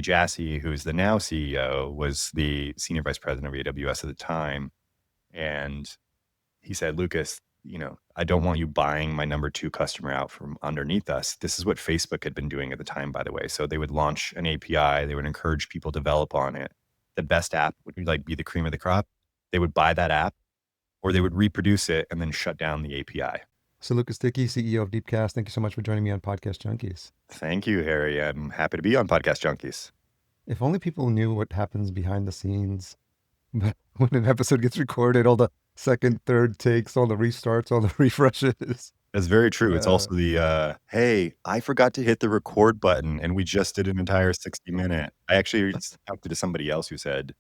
Jassy, who's the now CEO, was the senior vice president of AWS at the time. And he said, Lucas, I don't want you buying my number 2 customer out from underneath us. This is what Facebook had been doing at the time, by the way. So they would launch an API. They would encourage people to develop on it. The best app would be the cream of the crop. They would buy that app, or they would reproduce it and then shut down the API. So Lucas Dickey, CEO of Deepcast, thank you so much for joining me on Podcast Junkies. Thank you, Harry. I'm happy to be on Podcast Junkies. If only people knew what happens behind the scenes when an episode gets recorded, all the second, third takes, all the restarts, all the refreshes. That's very true. It's also the, hey, I forgot to hit the record button and we just did an entire 60-minute. I actually talked to somebody else who said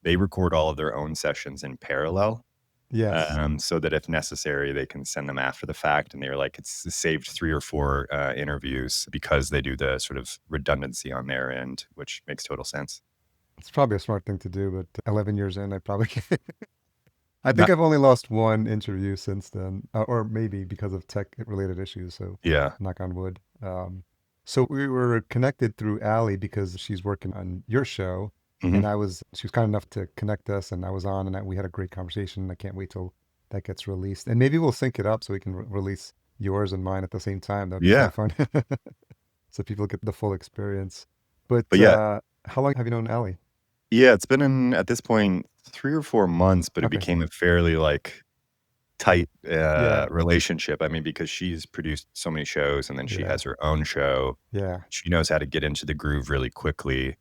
they record all of their own sessions in parallel. Yes. So that if necessary, they can send them after the fact. And they're like, it's saved 3 or 4 interviews because they do the sort of redundancy on their end, which makes total sense. It's probably a smart thing to do, but 11 years in, I probably can't. I think I've only lost 1 interview since then, or maybe because of tech-related issues. So Yeah. knock on wood. So we were connected through Allie because she's working on your show. Mhm. And she was kind enough to connect us, and I was on, and we had a great conversation. I can't wait till that gets released. And maybe we'll sync it up so we can release yours and mine at the same time. That'd be Yeah. kind of fun. So people get the full experience. But yeah. how long have you known Allie? Yeah, it's been at this point 3 or 4 months, but it Okay. became a fairly tight Yeah. relationship. I mean, because she's produced so many shows and then she has her own show. Yeah. She knows how to get into the groove really quickly.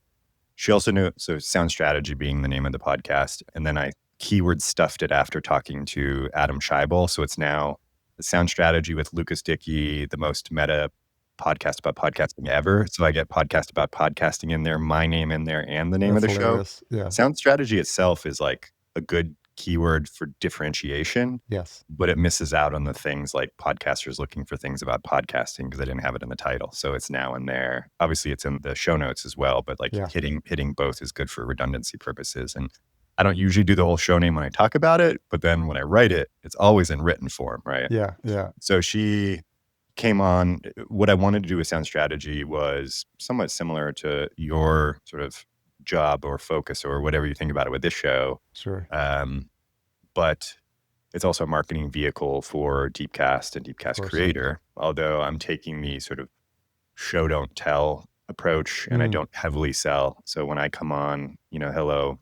She also knew, so Sound Strategy being the name of the podcast. And then I keyword stuffed it after talking to Adam Scheibel. So it's now the Sound Strategy with Lucas Dickey, the most meta podcast about podcasting ever. So I get podcast about podcasting in there, my name in there, and the name of the Hilarious. show. Yeah. Sound Strategy itself is like a good keyword for differentiation. Yes. But it misses out on the things like podcasters looking for things about podcasting because I didn't have it in the title. So it's now in there. Obviously, it's in the show notes as well, but hitting both is good for redundancy purposes. And I don't usually do the whole show name when I talk about it, but then when I write it, it's always in written form, right? Yeah. Yeah. So she came on. What I wanted to do with Sound Strategy was somewhat similar to your sort of job or focus or whatever you think about it with this show. Sure. But it's also a marketing vehicle for Deepcast and Deepcast Creator, although I'm taking the sort of show don't tell approach and I don't heavily sell. So when I come on, hello,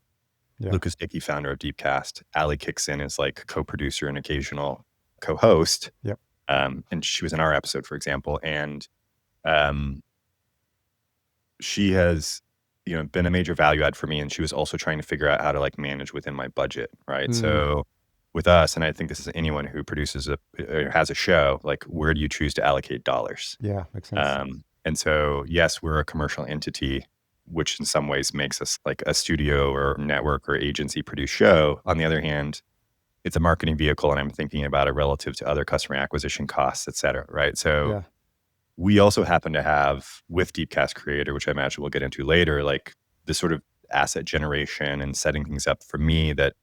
Lucas Dickey, founder of Deepcast. Allie kicks in as like co-producer and occasional co-host. Yep. And she was in our episode, for example. And she has been a major value add for me. And she was also trying to figure out how to manage within my budget, right? So with us, and I think this is anyone who produces or has a show, where do you choose to allocate dollars? Yeah, makes sense. And so, yes, we're a commercial entity, which in some ways makes us like a studio or network or agency produced show. On the other hand, it's a marketing vehicle, and I'm thinking about it relative to other customer acquisition costs, et cetera, right? So we also happen to have, with Deepcast Creator, which I imagine we'll get into later, this sort of asset generation and setting things up for me that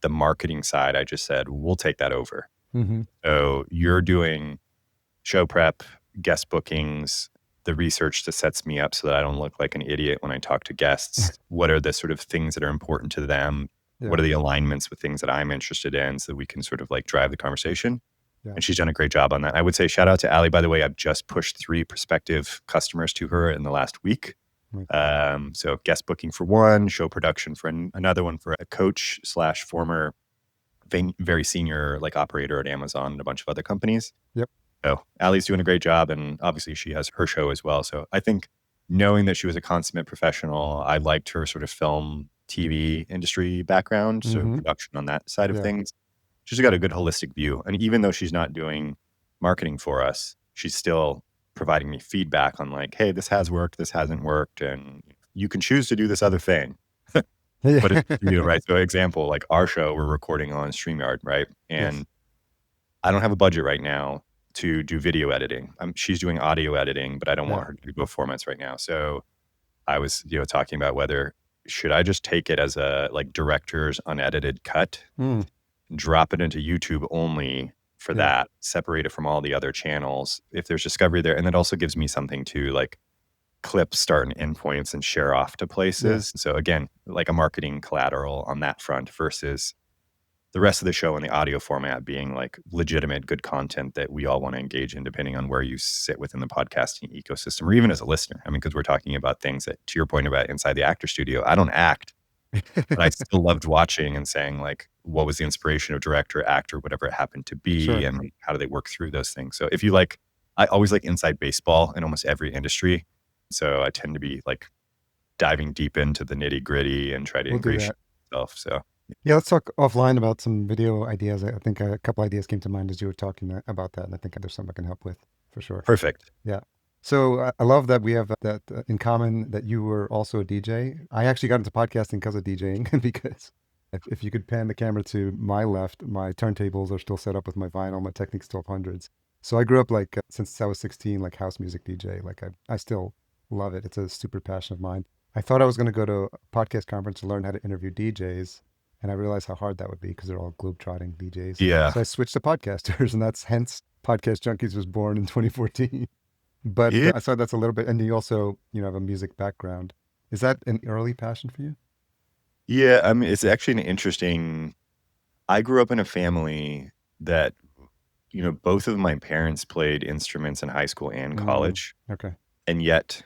the marketing side, I just said, we'll take that over. So you're doing show prep, guest bookings, the research that sets me up so that I don't look like an idiot when I talk to guests. What are the sort of things that are important to them? What are the alignments with things that I'm interested in so that we can sort of drive the conversation? And she's done a great job on that. I would say shout out to Allie, by the way. I've just pushed 3 prospective customers to her in the last week. So guest booking for one, show production for another one, for a coach / former very senior operator at Amazon and a bunch of other companies. Yep. So Allie's doing a great job, and obviously she has her show as well. So I think knowing that she was a consummate professional, I liked her sort of film, TV industry background, so production on that side of things. She's got a good holistic view. And even though she's not doing marketing for us, she's still providing me feedback on hey, this has worked, this hasn't worked, and you can choose to do this other thing. But it's right. So example, our show, we're recording on StreamYard, right? And I don't have a budget right now to do video editing. She's doing audio editing, but I don't want her to do both formats right now. So I was, talking about whether should I just take it as a director's unedited cut, drop it into YouTube only for that, separate it from all the other channels if there's discovery there. And that also gives me something to clip start and end points and share off to places. So again, like a marketing collateral on that front versus the rest of the show in the audio format being like legitimate, good content that we all want to engage in, depending on where you sit within the podcasting ecosystem, or even as a listener. I mean, because we're talking about things that, to your point about inside the actor studio, I don't act, but I still loved watching and saying like, what was the inspiration of director, actor, whatever it happened to be, and how do they work through those things? So if you like, I always like inside baseball in almost every industry. So I tend to be like diving deep into the nitty gritty and try to ingratiate myself. So yeah, let's talk offline about some video ideas. I think a couple ideas came to mind as you were talking about that, and I think there's something I can help with for sure. Perfect. Yeah. So I love that we have that in common, that you were also a DJ. I actually got into podcasting because of DJing, because if you could pan the camera to my left, my turntables are still set up with my vinyl, my Technics 1200s. So I grew up like, since I was 16, like house music DJ. Like I still love it. It's a super passion of mine. I thought I was going to go to a podcast conference to learn how to interview DJs. And I realized how hard that would be because they're all globetrotting DJs. Yeah. So I switched to podcasters, and that's hence Podcast Junkies was born in 2014. But I thought that's a little bit, and you also, have a music background. Is that an early passion for you? Yeah, I mean, it's actually an interesting, I grew up in a family that, both of my parents played instruments in high school and college. Okay. And yet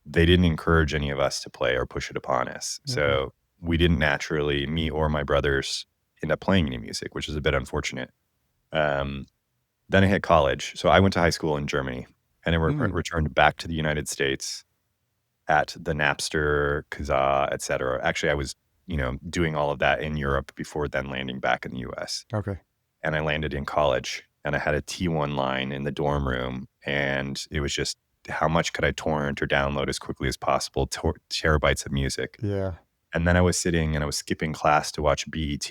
they didn't encourage any of us to play or push it upon us. Okay. So we didn't naturally, me or my brothers, end up playing any music, which is a bit unfortunate. Then I hit college. So I went to high school in Germany and then returned back to the United States at the Napster, Kazaa, et cetera. Actually, I was, doing all of that in Europe before then landing back in the US. Okay. And I landed in college and I had a T1 line in the dorm room, and it was just, how much could I torrent or download as quickly as possible, terabytes of music. Yeah. And then I was sitting and I was skipping class to watch BET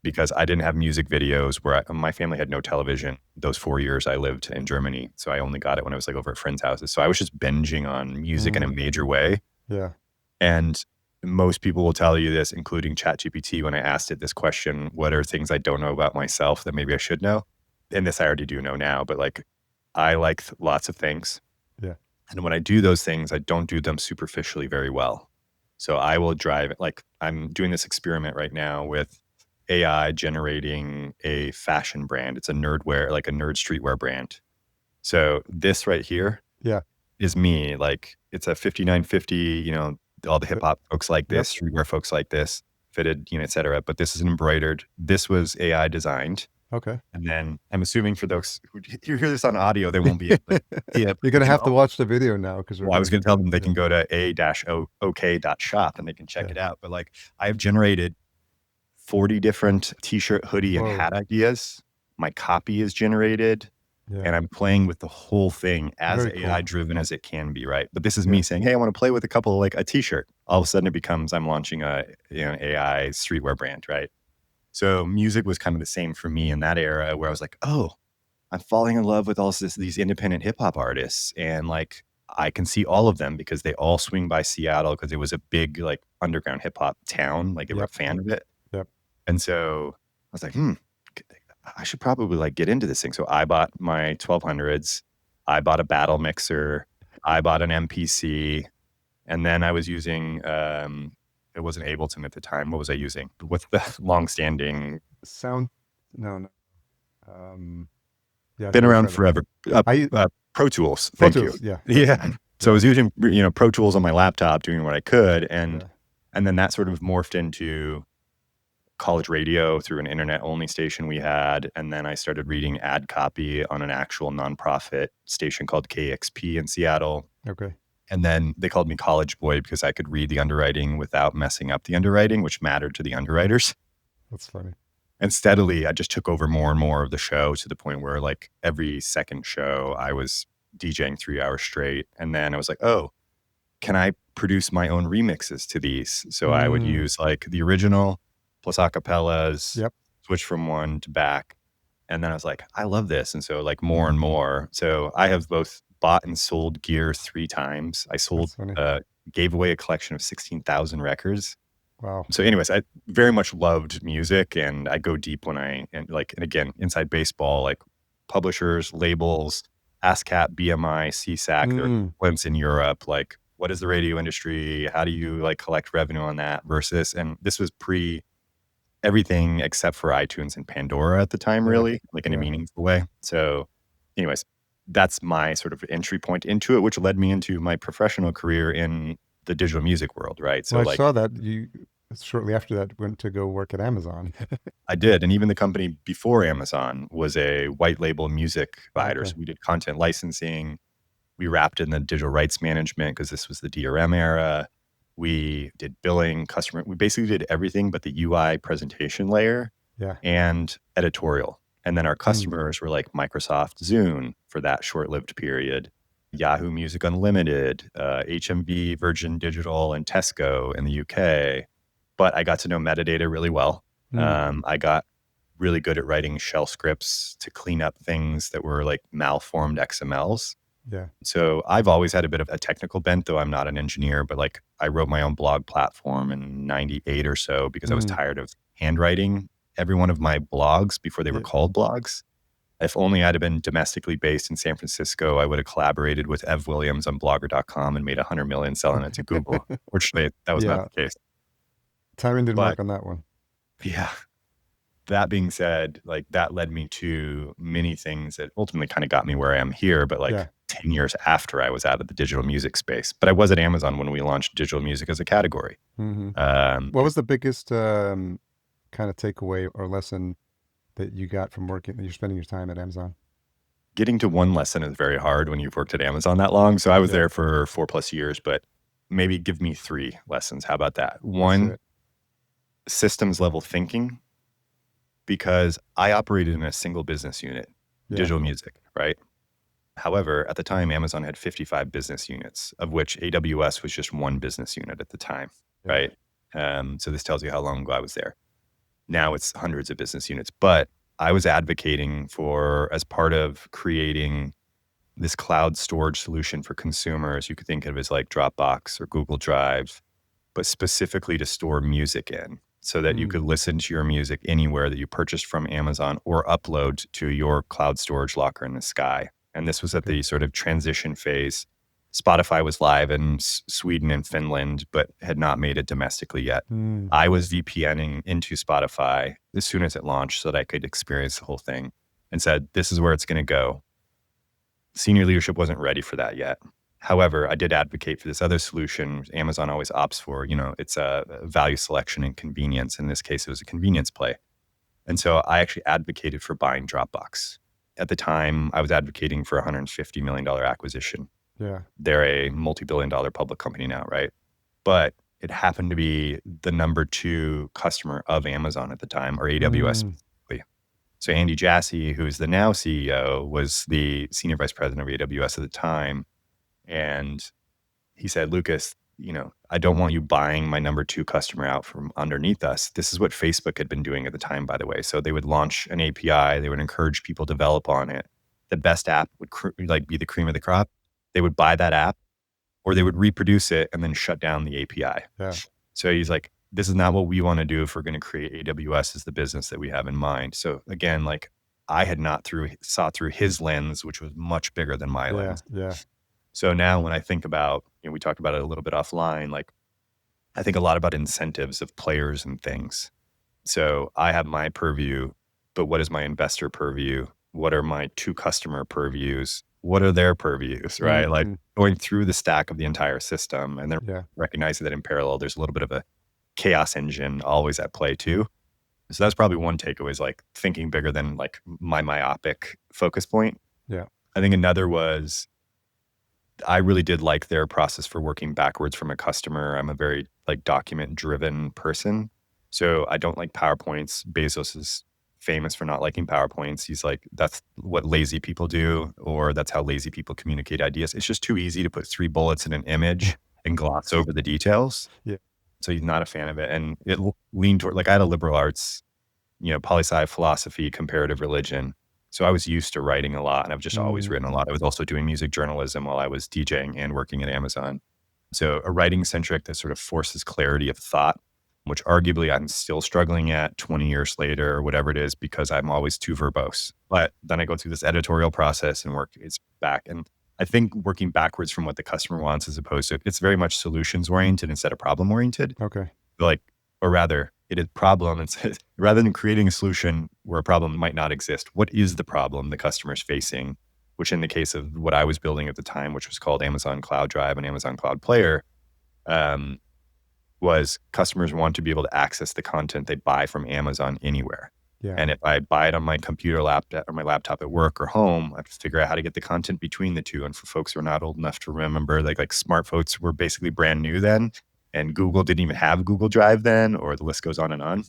because I didn't have music videos where my family had no television those 4 years I lived in Germany. So I only got it when I was like over at friends' houses. So I was just binging on music in a major way. Yeah. And most people will tell you this, including ChatGPT, when I asked it this question, what are things I don't know about myself that maybe I should know? And this I already do know now, but like I like lots of things. Yeah. And when I do those things, I don't do them superficially very well. So I will drive, like I'm doing this experiment right now with AI generating a fashion brand. It's a nerdwear, like a nerd streetwear brand. So this right here is me. Like it's a 5950, all the hip hop folks like this, streetwear folks like this, fitted, et cetera. But this is an embroidered. This was AI designed. Okay. And then I'm assuming for those who hear this on audio, they won't be able to see it. You're going to have to watch the video now. Because I was going to tell them they can go to a-ok.shop and they can check it out. But like I have generated 40 different t-shirt, hoodie, and hat ideas. My copy is generated. Yeah. And I'm playing with the whole thing as AI driven as it can be, right? But this is me saying, hey, I want to play with a couple, like a t-shirt. All of a sudden it becomes, I'm launching a AI streetwear brand, right? So music was kind of the same for me in that era where I was like, oh, I'm falling in love with all these independent hip hop artists. And like, I can see all of them because they all swing by Seattle because it was a big like underground hip hop town. Like they were a fan of it. Yep. And so I was like, I should probably like get into this thing. So I bought my 1200s. I bought a battle mixer. I bought an MPC. And then I was using, it wasn't Ableton at the time. What was I using? What's the long-standing sound? No. Been around forever. Pro Tools. Thank you. Yeah. So I was using, Pro Tools on my laptop, doing what I could, and then that sort of morphed into college radio through an internet-only station we had, and then I started reading ad copy on an actual nonprofit station called KXP in Seattle. Okay. And then they called me College Boy because I could read the underwriting without messing up the underwriting, which mattered to the underwriters. That's funny. And steadily, I just took over more and more of the show to the point where like every second show, I was DJing 3 hours straight. And then I was like, oh, can I produce my own remixes to these? So I would use like the original plus acapellas, switch from one to back. And then I was like, I love this. And so like more and more. So I have both bought and sold gear 3 times. I gave away a collection of 16,000 records. Wow. So anyways, I very much loved music, and I go deep when and again, inside baseball, like publishers, labels, ASCAP, BMI, CSAC, there are Mm, equivalents in Europe. Like, what is the radio industry? How do you like collect revenue on that versus, and this was pre everything except for iTunes and Pandora at the time, yeah, really, like in a yeah. meaningful way. So anyways, that's my sort of entry point into it, which led me into my professional career in the digital music world, right? Well, So I like saw that you shortly after that went to go work at Amazon. I did. And even the company before Amazon was a white label music provider. Okay. So we did content licensing. We wrapped in the digital rights management because this was the DRM era. We did billing, customer. We basically did everything but the UI presentation layer Yeah. and editorial. And then our Mm, customers were like Microsoft Zune for that short-lived period, Yahoo Music Unlimited, HMV, Virgin Digital, and Tesco in the UK. But I got to know metadata really well. mm, I got really good at writing shell scripts to clean up things that were like malformed XMLs. yeah. So I've always had a bit of a technical bent, though I'm not an engineer, but like I wrote my own blog platform in 98 or so because I was Mm, tired of handwriting every one of my blogs before they were yeah. called blogs. If only I'd have been domestically based in San Francisco, I would have collaborated with Ev Williams on blogger.com and made 100 million selling it to Google. Fortunately, that was not Yeah. the case. Timing didn't But work on that one. yeah, that being said, like that led me to many things that ultimately kind of got me where I am here, but like Yeah. 10 years after I was out of the digital music space. But I was at Amazon when we launched digital music as a category. Hmm. Um, What was the biggest kind of takeaway or lesson that you got from working that you're spending your time at Amazon? Getting to one lesson is very hard when you've worked at Amazon that long. So I was Yeah. there for 4+ years, but maybe give me 3 lessons. How about that? Let's hear One, it. systems level thinking, because I operated in a single business unit, Yeah. digital music, right? However, at the time, Amazon had 55 business units, of which AWS was just one business unit at the time, Yeah. right? So this tells you how long ago I was there. Now it's hundreds of business units, but I was advocating for, as part of creating this cloud storage solution for consumers, you could think of it as like Dropbox or Google Drive, but specifically to store music in so that you Mm, could listen to your music anywhere that you purchased from Amazon or upload to your cloud storage locker in the sky. And this was at okay. the sort of transition phase. Spotify was live in Sweden and Finland, but had not made it domestically yet. Mm, I was VPNing into Spotify as soon as it launched so that I could experience the whole thing and said, this is where it's going to go. Senior leadership wasn't ready for that yet. However, I did advocate for this other solution Amazon always opts for. It's a value selection and convenience. In this case, it was a convenience play. And so I actually advocated for buying Dropbox. At the time, I was advocating for a $150 million acquisition. yeah. They're a multi-billion dollar public company now, right? But it happened to be the number 2 customer of Amazon at the time, or AWS Mm, specifically. So Andy Jassy, who is the now CEO, was the senior vice president of AWS at the time. And he said, Lucas, I don't want you buying my number 2 customer out from underneath us. This is what Facebook had been doing at the time, by the way. So they would launch an API. They would encourage people to develop on it. The best app would be the cream of the crop. They would buy that app or they would reproduce it and then shut down the API. yeah. So he's like, this is not what we want to do if we're going to create AWS as the business that we have in mind. So again, like I had not saw through his lens, which was much bigger than my Yeah. lens. Yeah. So now when I think about, we talked about it a little bit offline, like I think a lot about incentives of players and things. So I have my purview, but what is my investor purview? What are my 2 customer purviews? What are their purviews, right? Mm, Like mm, going through the stack of the entire system and then yeah. recognizing that in parallel, there's a little bit of a chaos engine always at play too. So that's probably one takeaway, is like thinking bigger than like my myopic focus point. Yeah. I think another was I really did like their process for working backwards from a customer. I'm a very like document driven person. So I don't like PowerPoints. Bezos is famous for not liking PowerPoints. He's like, that's what lazy people do, or that's how lazy people communicate ideas. It's just too easy to put 3 bullets in an image and gloss over the details. Yeah. So he's not a fan of it. And it leaned toward, like I had a liberal arts, poli-sci, philosophy, comparative religion. So I was used to writing a lot and I've just always Mm, written a lot. I was also doing music journalism while I was DJing and working at Amazon. So a writing centric that sort of forces clarity of thought which arguably I'm still struggling at 20 years later or whatever it is, because I'm always too verbose. But then I go through this editorial process and work it's back. And I think working backwards from what the customer wants, as opposed to, it's very much solutions oriented instead of problem oriented. Okay. Like, or rather, it is problem. It's rather than creating a solution where a problem might not exist, what is the problem the customer's facing? Which in the case of what I was building at the time, which was called Amazon Cloud Drive and Amazon Cloud Player, was customers want to be able to access the content they buy from Amazon anywhere. Yeah. And if I buy it on my computer laptop or my laptop at work or home, I have to figure out how to get the content between the two. And for folks who are not old enough to remember, like smart folks were basically brand new then, and Google didn't even have Google Drive then, or the list goes on and on.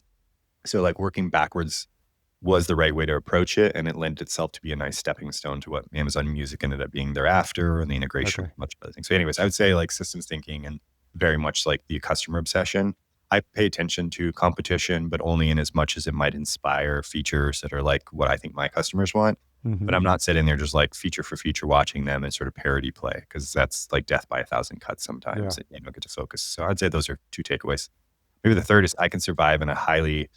So like working backwards was the right way to approach it, and it lent itself to be a nice stepping stone to what Amazon Music ended up being thereafter, and the integration with much other things. So anyways, I would say like systems thinking and very much like the customer obsession. I pay attention to competition, but only in as much as it might inspire features that are like what I think my customers want. But I'm not sitting there just like feature for feature watching them and sort of parody play, because that's like death by a thousand cuts sometimes. And you don't get to focus. So I'd say those are two takeaways. Maybe the third is I can survive in a highly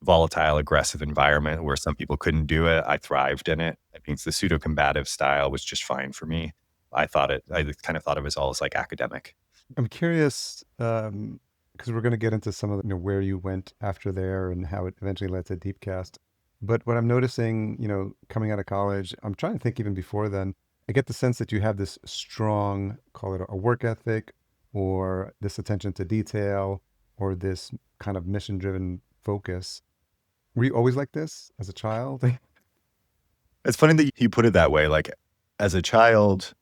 volatile, aggressive environment where some people couldn't do it. I thrived in it. That means the pseudo-combative style was just fine for me. I kind of thought of it as all as like academic. I'm curious, because we're going to get into some of where you went after there and how it eventually led to Deepcast. But what I'm noticing, coming out of college, I'm trying to think even before then, I get the sense that you have this strong, call it a work ethic, or this attention to detail, or this kind of mission-driven focus. Were you always like this as a child? It's funny that you put it that way. Like as a child,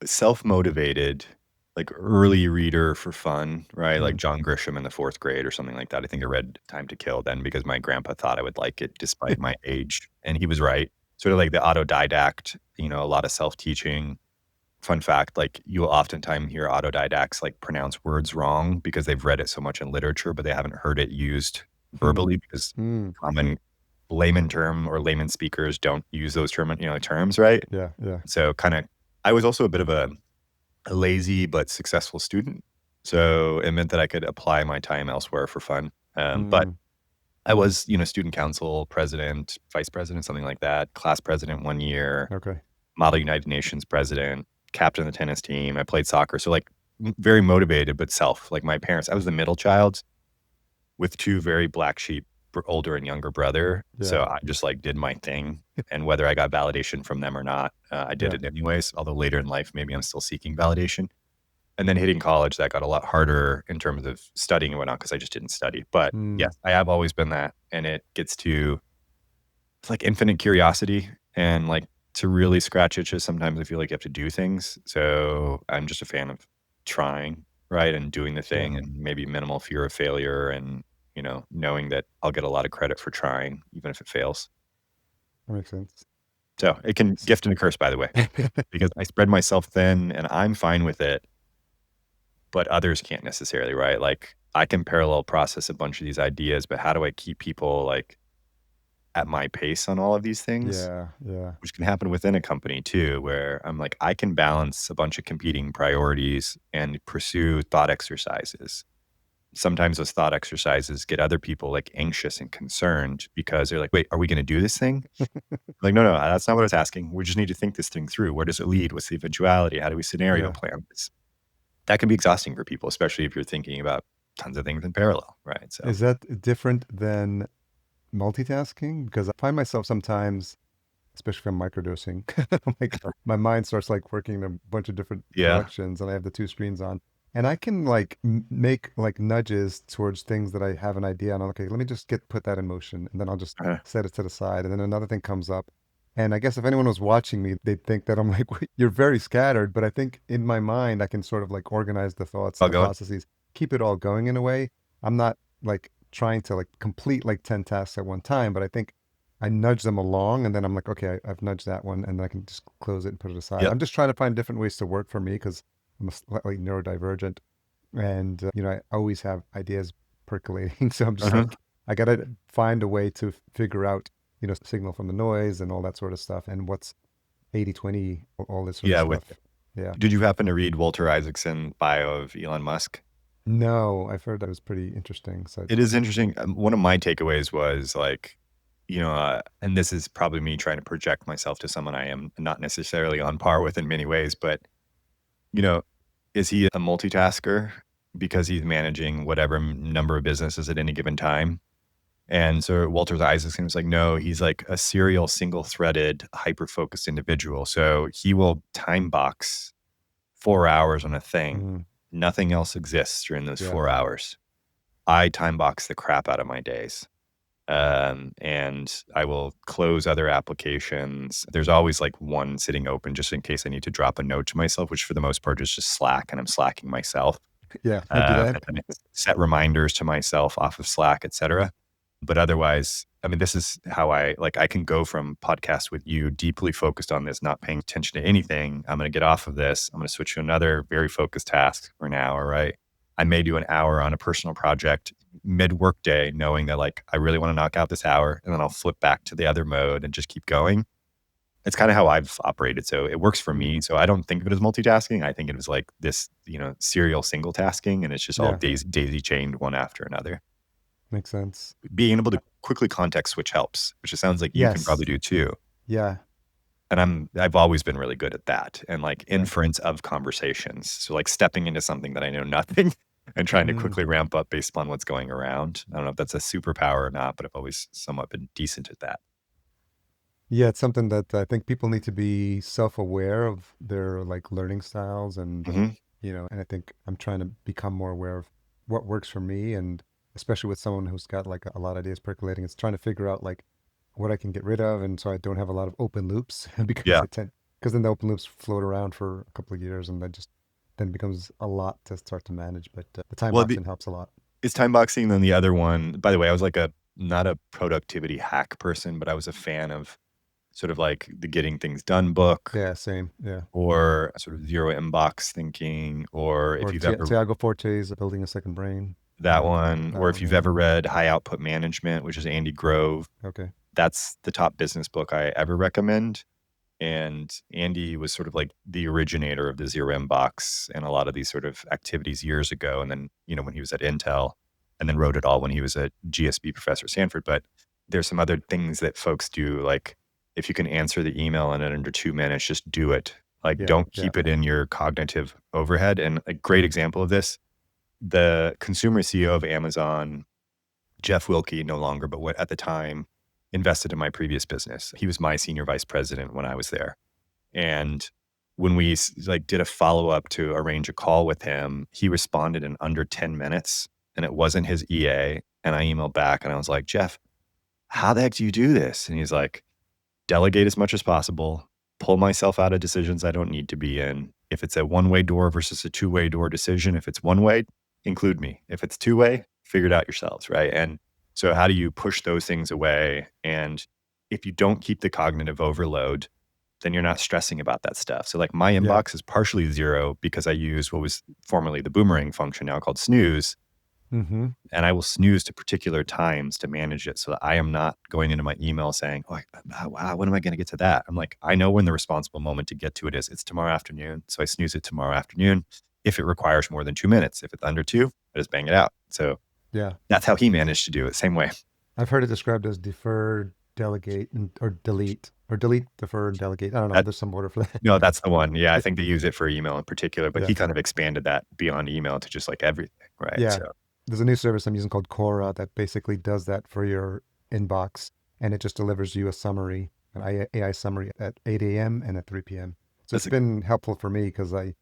self-motivated, like early reader for fun, right? Like John Grisham in the 4th grade or something like that. I think I read Time to Kill then because my grandpa thought I would like it despite my age. And he was right. Sort of like the autodidact, a lot of self-teaching. Fun fact, like you will oftentimes hear autodidacts like pronounce words wrong because they've read it so much in literature, but they haven't heard it used verbally because common layman term or layman speakers don't use those terms, right? Yeah. So I was also a bit of a lazy but successful student. So it meant that I could apply my time elsewhere for fun. But I was, student council president, vice president, something like that, class president 1 year, Model United Nations president, captain of the tennis team. I played soccer. So like very motivated, but like my parents, I was the middle child with 2 very black sheep, older and younger brother. Yeah. So I just like did my thing, and whether I got validation from them or not, I did it anyways. Although later in life, maybe I'm still seeking validation. And then hitting college, that got a lot harder in terms of studying and whatnot, because I just didn't study. But yes, I have always been that. And it gets to, it's like infinite curiosity, and like to really scratch itches, sometimes I feel like you have to do things. So I'm just a fan of trying, right? And doing the thing, and maybe minimal fear of failure, and, knowing that I'll get a lot of credit for trying, even if it fails. That makes sense. So it can gift and a curse, by the way, because I spread myself thin and I'm fine with it, but others can't necessarily, right? Like I can parallel process a bunch of these ideas, but how do I keep people like at my pace on all of these things? Yeah. Which can happen within a company too, where I'm like, I can balance a bunch of competing priorities and pursue thought exercises. Sometimes those thought exercises get other people like anxious and concerned because they're like, wait, are we going to do this thing? Like, no, that's not what I was asking. We just need to think this thing through. Where does it lead? What's the eventuality? How do we scenario plan this? That can be exhausting for people, especially if you're thinking about tons of things in parallel, right? So is that different than multitasking? Because I find myself sometimes, especially if I'm microdosing, like my mind starts like working in a bunch of different directions, and I have the 2 screens on. And I can like make like nudges towards things that I have an idea on. Okay, let me just put that in motion, and then I'll just set it to the side. And then another thing comes up. And I guess if anyone was watching me, they'd think that I'm like, you're very scattered. But I think in my mind, I can sort of like organize the thoughts and the processes, keep it all going in a way. I'm not like trying to like complete like 10 tasks at one time, but I think I nudge them along, and then I'm like, okay, I've nudged that one, and then I can just close it and put it aside. I'm just trying to find different ways to work for me, because I'm slightly neurodivergent, and I always have ideas percolating. So I'm just like, I gotta find a way to figure out, signal from the noise and all that sort of stuff, and what's 80-20, all this sort of stuff. Did you happen to read Walter Isaacson's bio of Elon Musk? No, I've heard that was pretty interesting. So It is interesting. One of my takeaways was like, and this is probably me trying to project myself to someone I am not necessarily on par with in many ways, but, you know, is he a multitasker because he's managing whatever number of businesses at any given time? And so Walter Isaacson was like, no, he's like a serial, single threaded, hyper focused individual. So he will time box 4 hours on a thing. mm, Nothing else exists during those yeah, 4 hours. I time box the crap out of my days. And I will close other applications. There's always like one sitting open just in case I need to drop a note to myself, which for the most part is just Slack, and I'm slacking myself. yeah, I do that. And then I set reminders to myself off of Slack, etc. But otherwise, I mean, this is how I can go from podcast with you deeply focused on this, not paying attention to anything. I'm going to get off of this. I'm going to switch to another very focused task for an hour, right? I may do an hour on a personal project mid workday, knowing that like I really want to knock out this hour, and then I'll flip back to the other mode and just keep going. It's kind of how I've operated. So it works for Mm, me. So I don't think of it as multitasking. I think it was like this, serial single tasking, and it's just all yeah, daisy chained one after another. makes sense. Being able to quickly context switch helps, which it sounds like you can Yes. probably do too. Yeah. And I've always been really good at that, and like Yeah. inference of conversations. So like stepping into something that I know nothing and trying to Mm. quickly ramp up based upon what's going around. I don't know if that's a superpower or not, but I've always somewhat been decent at that. Yeah, it's something that I think people need to be self-aware of their like learning styles and Hmm. and I think I'm trying to become more aware of what works for me and especially with someone who's got like a lot of ideas percolating, it's trying to figure out like what I can get rid of and so I don't have a lot of open loops Yeah. because then the open loops float around for a couple of years and that just then becomes a lot to start to manage, but the time Well, boxing helps a lot. it's time boxing. Then the other one, by the way, I was like not a productivity hack person, but I was a fan of sort of like the getting things done book, Yeah, same. Yeah. or sort of zero inbox thinking, or if Or you've ever Tiago Forte's Building a Second Brain. I that recommend one, that or if one. you've Yeah. ever read High Output Management, which is Andy Grove, Okay. that's the top business book I ever recommend. And Andy was sort of like the originator of the zero inbox and a lot of these sort of activities years ago. And then, when he was at Intel, and then wrote it all when he was a GSB professor at Stanford. But there's some other things that folks do. Like if you can answer the email in under 2 minutes, just do it. Like Yeah. don't Yeah. keep it in your cognitive overhead. And a great example of this, the consumer CEO of Amazon, Jeff Wilke, no longer, but what at the time invested in my previous business. He was my senior vice president when I was there. And when we like did a follow up to arrange a call with him, he responded in under 10 minutes, and it wasn't his EA. And I emailed back and I was like, Jeff, how the heck do you do this? And he's like, delegate as much as possible, pull myself out of decisions I don't need to be in. If it's a one-way door versus a two-way door decision, if it's one way, include me. If it's two-way, figure it out yourselves, right? And so how do you push those things away? And if you don't keep the cognitive overload, then you're not stressing about that stuff. So like my Yeah. inbox is partially zero because I use what was formerly the boomerang function, now called snooze, Mm-hmm. and I will snooze to particular times to manage it so that I am not going into my email saying, oh, wow, when am I going to get to that? I'm like, I know when the responsible moment to get to it is. It's tomorrow afternoon. So I snooze it tomorrow afternoon if it requires more than 2 minutes. If it's under two, I just bang it out. So Yeah. that's how he managed to do it. Same way. I've heard it described as defer, delegate, or delete, defer, and delegate. I don't know. That, There's some order for that. no, that's the one. Yeah, I Yeah. think they use it for email in particular, but Yeah. he kind of expanded that beyond email to just like everything, right? Yeah. So There's a new service I'm using called Quora that basically does that for your inbox, and it just delivers you a summary, an AI summary at 8 a.m. and at 3 p.m. So that's it's been helpful for me because I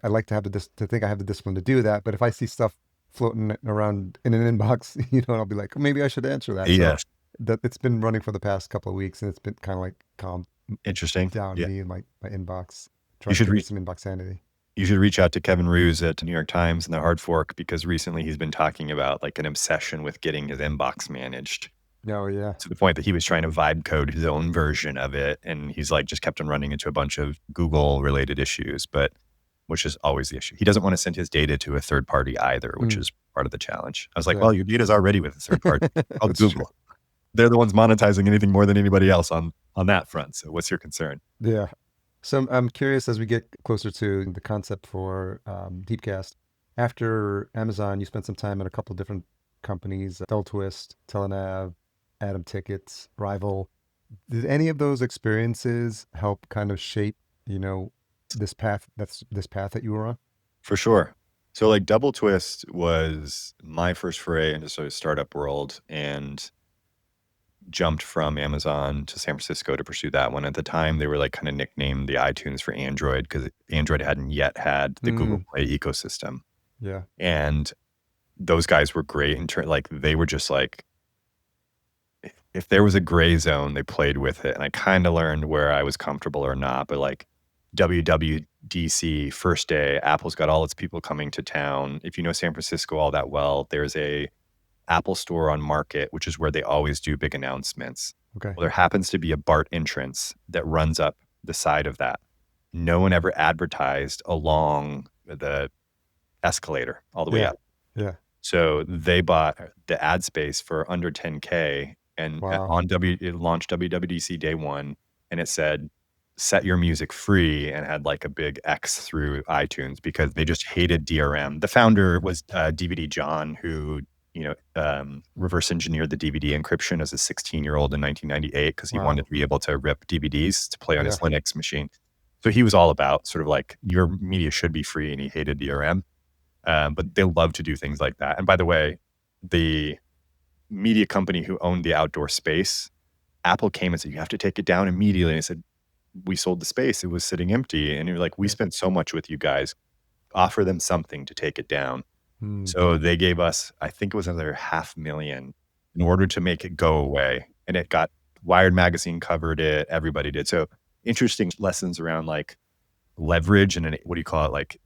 like to have to think I have the discipline to do that. But if I see stuff floating around in an inbox, I'll be like, maybe I should answer that. So yes, that it's been running for the past couple of weeks, and it's been kind of like calmed interesting. down Yeah. me and my inbox. You Try to should give me reach some inbox sanity. You should reach out to Kevin Roos at New York Times and the Hard Fork, because recently he's been talking about like an obsession with getting his inbox managed Oh yeah, to the point that he was trying to vibe code his own version of it. And he's like just kept on running into a bunch of Google related issues, but which is always the issue. He doesn't want to send his data to a third party either, which mm, is part of the challenge. I was like, yeah, well, your data's already with a third party called that's true. Google. They're the ones monetizing anything more than anybody else on that front. So what's your concern? Yeah. So I'm curious as we get closer to the concept for Deepcast. after Amazon, you spent some time at a couple of different companies, Double Twist, Telenav, Atom Tickets, Rival. Did any of those experiences help kind of shape, you know, this path that you were on? For sure. So like Double Twist was my first foray into sort of startup world and jumped from Amazon to San Francisco to pursue that one. At the time, they were like kind of nicknamed the iTunes for Android because Android hadn't yet had the Google Mm, Play ecosystem. yeah. And those guys were great in turn. Like they were just like, if there was a gray zone, they played with it. And I kind of learned where I was comfortable or not. But like WWDC first day, Apple's got all its people coming to town. If you know San Francisco all that well, there's a Apple store on Market, which is where they always do big announcements. Okay. Well, there happens to be a BART entrance that runs up the side of that. No one ever advertised along the escalator all the way Yeah. up. Yeah. So they bought the ad space for under 10K and Wow. it launched WWDC day one and it said, set your music free and had like a big X through iTunes because they just hated DRM. The founder was DVD John, who, reverse engineered the DVD encryption as a 16-year-old in 1998 because he wanted Wow. to be able to rip DVDs to play on his Yeah. Linux machine. So he was all about sort of like your media should be free and he hated DRM. But they love to do things like that. And by the way, the media company who owned the outdoor space, Apple came and said, you have to take it down immediately. And I said, we sold the space. It was sitting empty. And you're like, we Yeah. spent so much with you guys. Offer them something to take it down. Mm, So they gave us, I think it was another 500,000 in order to make it go away. And it got Wired Magazine covered it. Everybody did. So interesting lessons around like leverage and what do you call it? Like,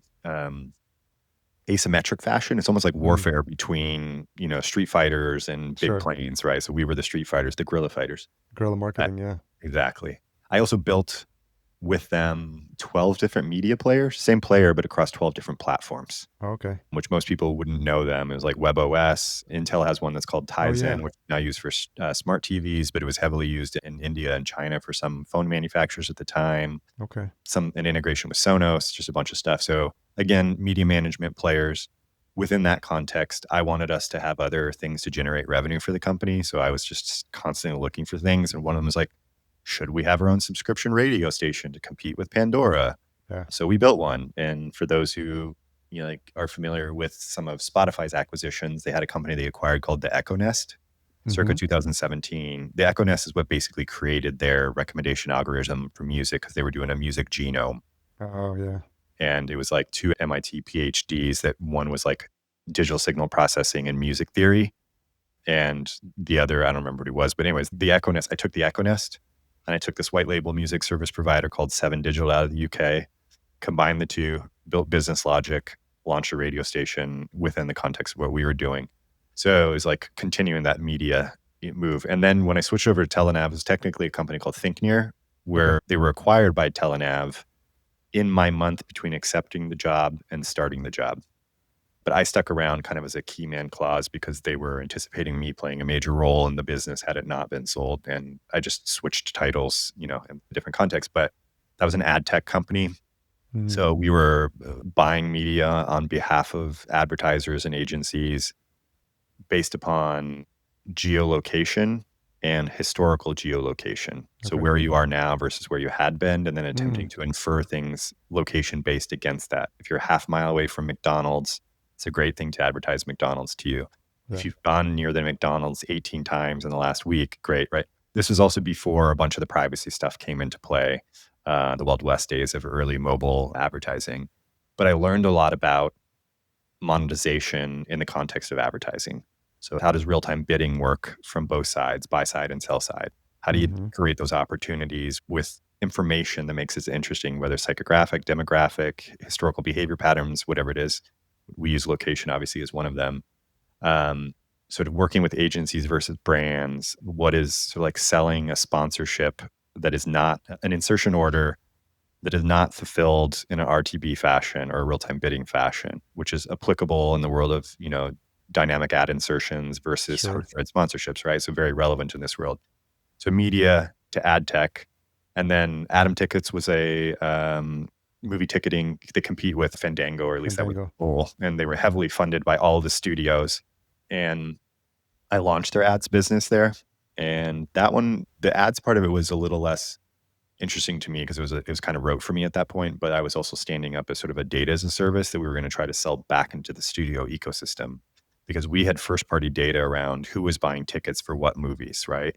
asymmetric fashion. It's almost like mm, warfare between, street fighters and big sure. planes, right? So we were the street fighters, the guerrilla fighters. Guerrilla Uh, marketing. Yeah. exactly. I also built with them 12 different media players, same player, but across 12 different platforms, Oh, okay. which most people wouldn't know them. It was like WebOS. Intel has one that's called Oh, yeah. Tizen, which is now used for smart TVs, but it was heavily used in India and China for some phone manufacturers at the time. Okay. An integration with Sonos, just a bunch of stuff. So again, media management players. Within that context, I wanted us to have other things to generate revenue for the company. So I was just constantly looking for things. And one of them was like, should we have our own subscription radio station to compete with Pandora? Yeah. So we built one. And for those who are familiar with some of Spotify's acquisitions, they had a company they acquired called the Echo Nest circa Mm-hmm. 2017. The Echo Nest is what basically created their recommendation algorithm for music because they were doing a music genome. Oh, yeah. And it was like two MIT PhDs that one was like digital signal processing and music theory. And the other, I don't remember what it was. But anyways, the Echo Nest, I took the Echo Nest and I took this white label music service provider called Seven Digital out of the UK, combined the two, built business logic, launched a radio station within the context of what we were doing. So it was like continuing that media move. And then when I switched over to Telenav, it was technically a company called ThinkNear, where Okay. they were acquired by Telenav in my month between accepting the job and starting the job. But I stuck around kind of as a key man clause because they were anticipating me playing a major role in the business had it not been sold. And I just switched titles, in a different context. But that was an ad tech company. Mm, So we were buying media on behalf of advertisers and agencies based upon geolocation and historical geolocation. So okay. where you are now versus where you had been, and then attempting Mm, to infer things location based against that. If you're a half mile away from McDonald's, it's a great thing to advertise McDonald's to you. If yeah. you've gone near the McDonald's 18 times in the last week, great, right? This was also before a bunch of the privacy stuff came into play, the Wild West days of early mobile advertising. But I learned a lot about monetization in the context of advertising. So how does real-time bidding work from both sides, buy side and sell side? How do you Mm-hmm. create those opportunities with information that makes it interesting, whether psychographic, demographic, historical behavior patterns, whatever it is? We use location obviously as one of them. Sort of working with agencies versus brands. What is sort of like selling a sponsorship that is not an insertion order that is not fulfilled in an RTB fashion or a real-time bidding fashion, which is applicable in the world of, dynamic ad insertions versus Sure. hard-thread sponsorships, right? So very relevant in this world. So media to ad tech. And then Atom Tickets was a movie ticketing. They compete with Fandango, or at least that was the Fandango. goal. And they were heavily funded by all the studios. And I launched their ads business there. And that one, the ads part of it was a little less interesting to me because it was kind of rote for me at that point. But I was also standing up as sort of a data as a service that we were going to try to sell back into the studio ecosystem, because we had first party data around who was buying tickets for what movies, right?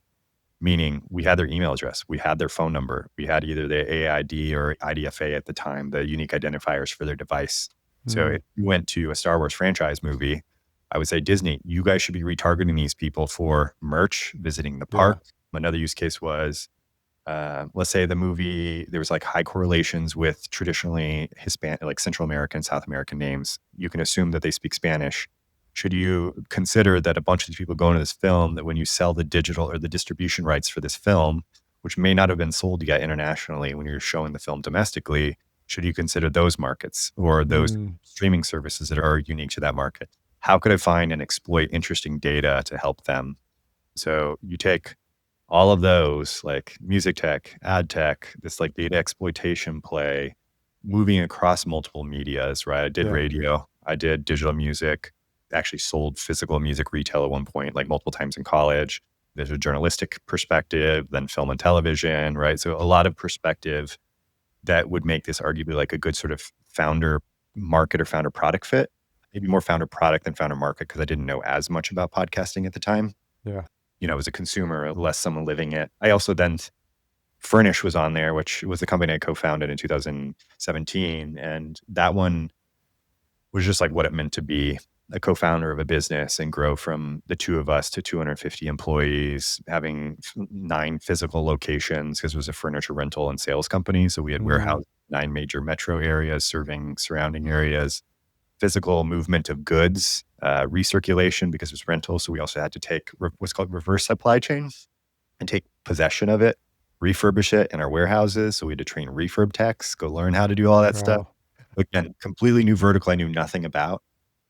Meaning we had their email address, we had their phone number, we had either their AID or IDFA at the time, the unique identifiers for their device. So if you went to a Star Wars franchise movie, I would say, Disney, you guys should be retargeting these people for merch, visiting the park. Another use case was, let's say the movie, there was like high correlations with traditionally Hispanic, like Central American, South American names. You can assume that they speak Spanish. Should you consider that a bunch of these people go into this film, that when you sell the digital or the distribution rights for this film, which may not have been sold yet internationally when you're showing the film domestically, should you consider those markets or those streaming services that are unique to that market? How could I find and exploit interesting data to help them? So you take all of those, like music tech, ad tech, this like data exploitation play, moving across multiple medias, right? I did radio, I did digital music, actually sold physical music retail at one point, like multiple times in college. There's a journalistic perspective, then film and television, right? So a lot of perspective that would make this arguably like a good sort of founder market or founder product fit. Maybe more founder product than founder market, because I didn't know as much about podcasting at the time. You know, as a consumer, less someone living it. I also then, Furnish was on there, which was the company I co-founded in 2017. And that one was just like what it meant to be a co-founder of a business and grow from the two of us to 250 employees, having 9 physical locations, because it was a furniture rental and sales company. So we had warehouse 9 major metro areas serving surrounding areas, physical movement of goods, recirculation because it was rental. So we also had to take what's called reverse supply chain and take possession of it, refurbish it in our warehouses. So we had to train refurb techs, go learn how to do all that stuff. Again, completely new vertical I knew nothing about.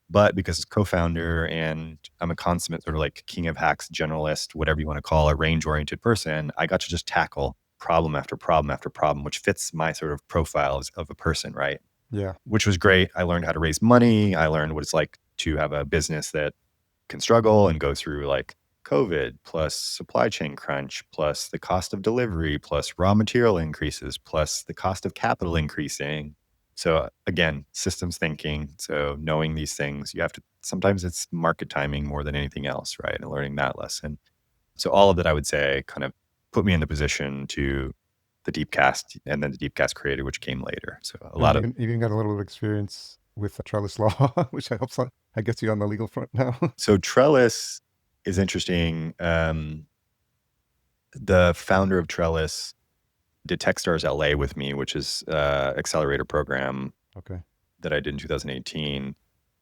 But because as co-founder and I'm a consummate sort of like king of hacks generalist, whatever you want to call it, range-oriented person, I got to just tackle problem after problem after problem, which fits my sort of profile of a person, right? Which was great. I learned how to raise money. I learned what it's like to have a business that can struggle and go through like COVID plus supply chain crunch, plus the cost of delivery, plus raw material increases, plus the cost of capital increasing. So again, systems thinking. So knowing these things, you have to, sometimes it's market timing more than anything else, right? And learning that lesson. So all of that, I would say, kind of put me in the position to the Deepcast, and then the Deepcast creator, which came later. So a lot of even got a little bit of experience with Trellis law, which helps. I guess you on the legal front now. So Trellis is interesting. The founder of Trellis did Techstars LA with me, which is accelerator program that I did in 2018,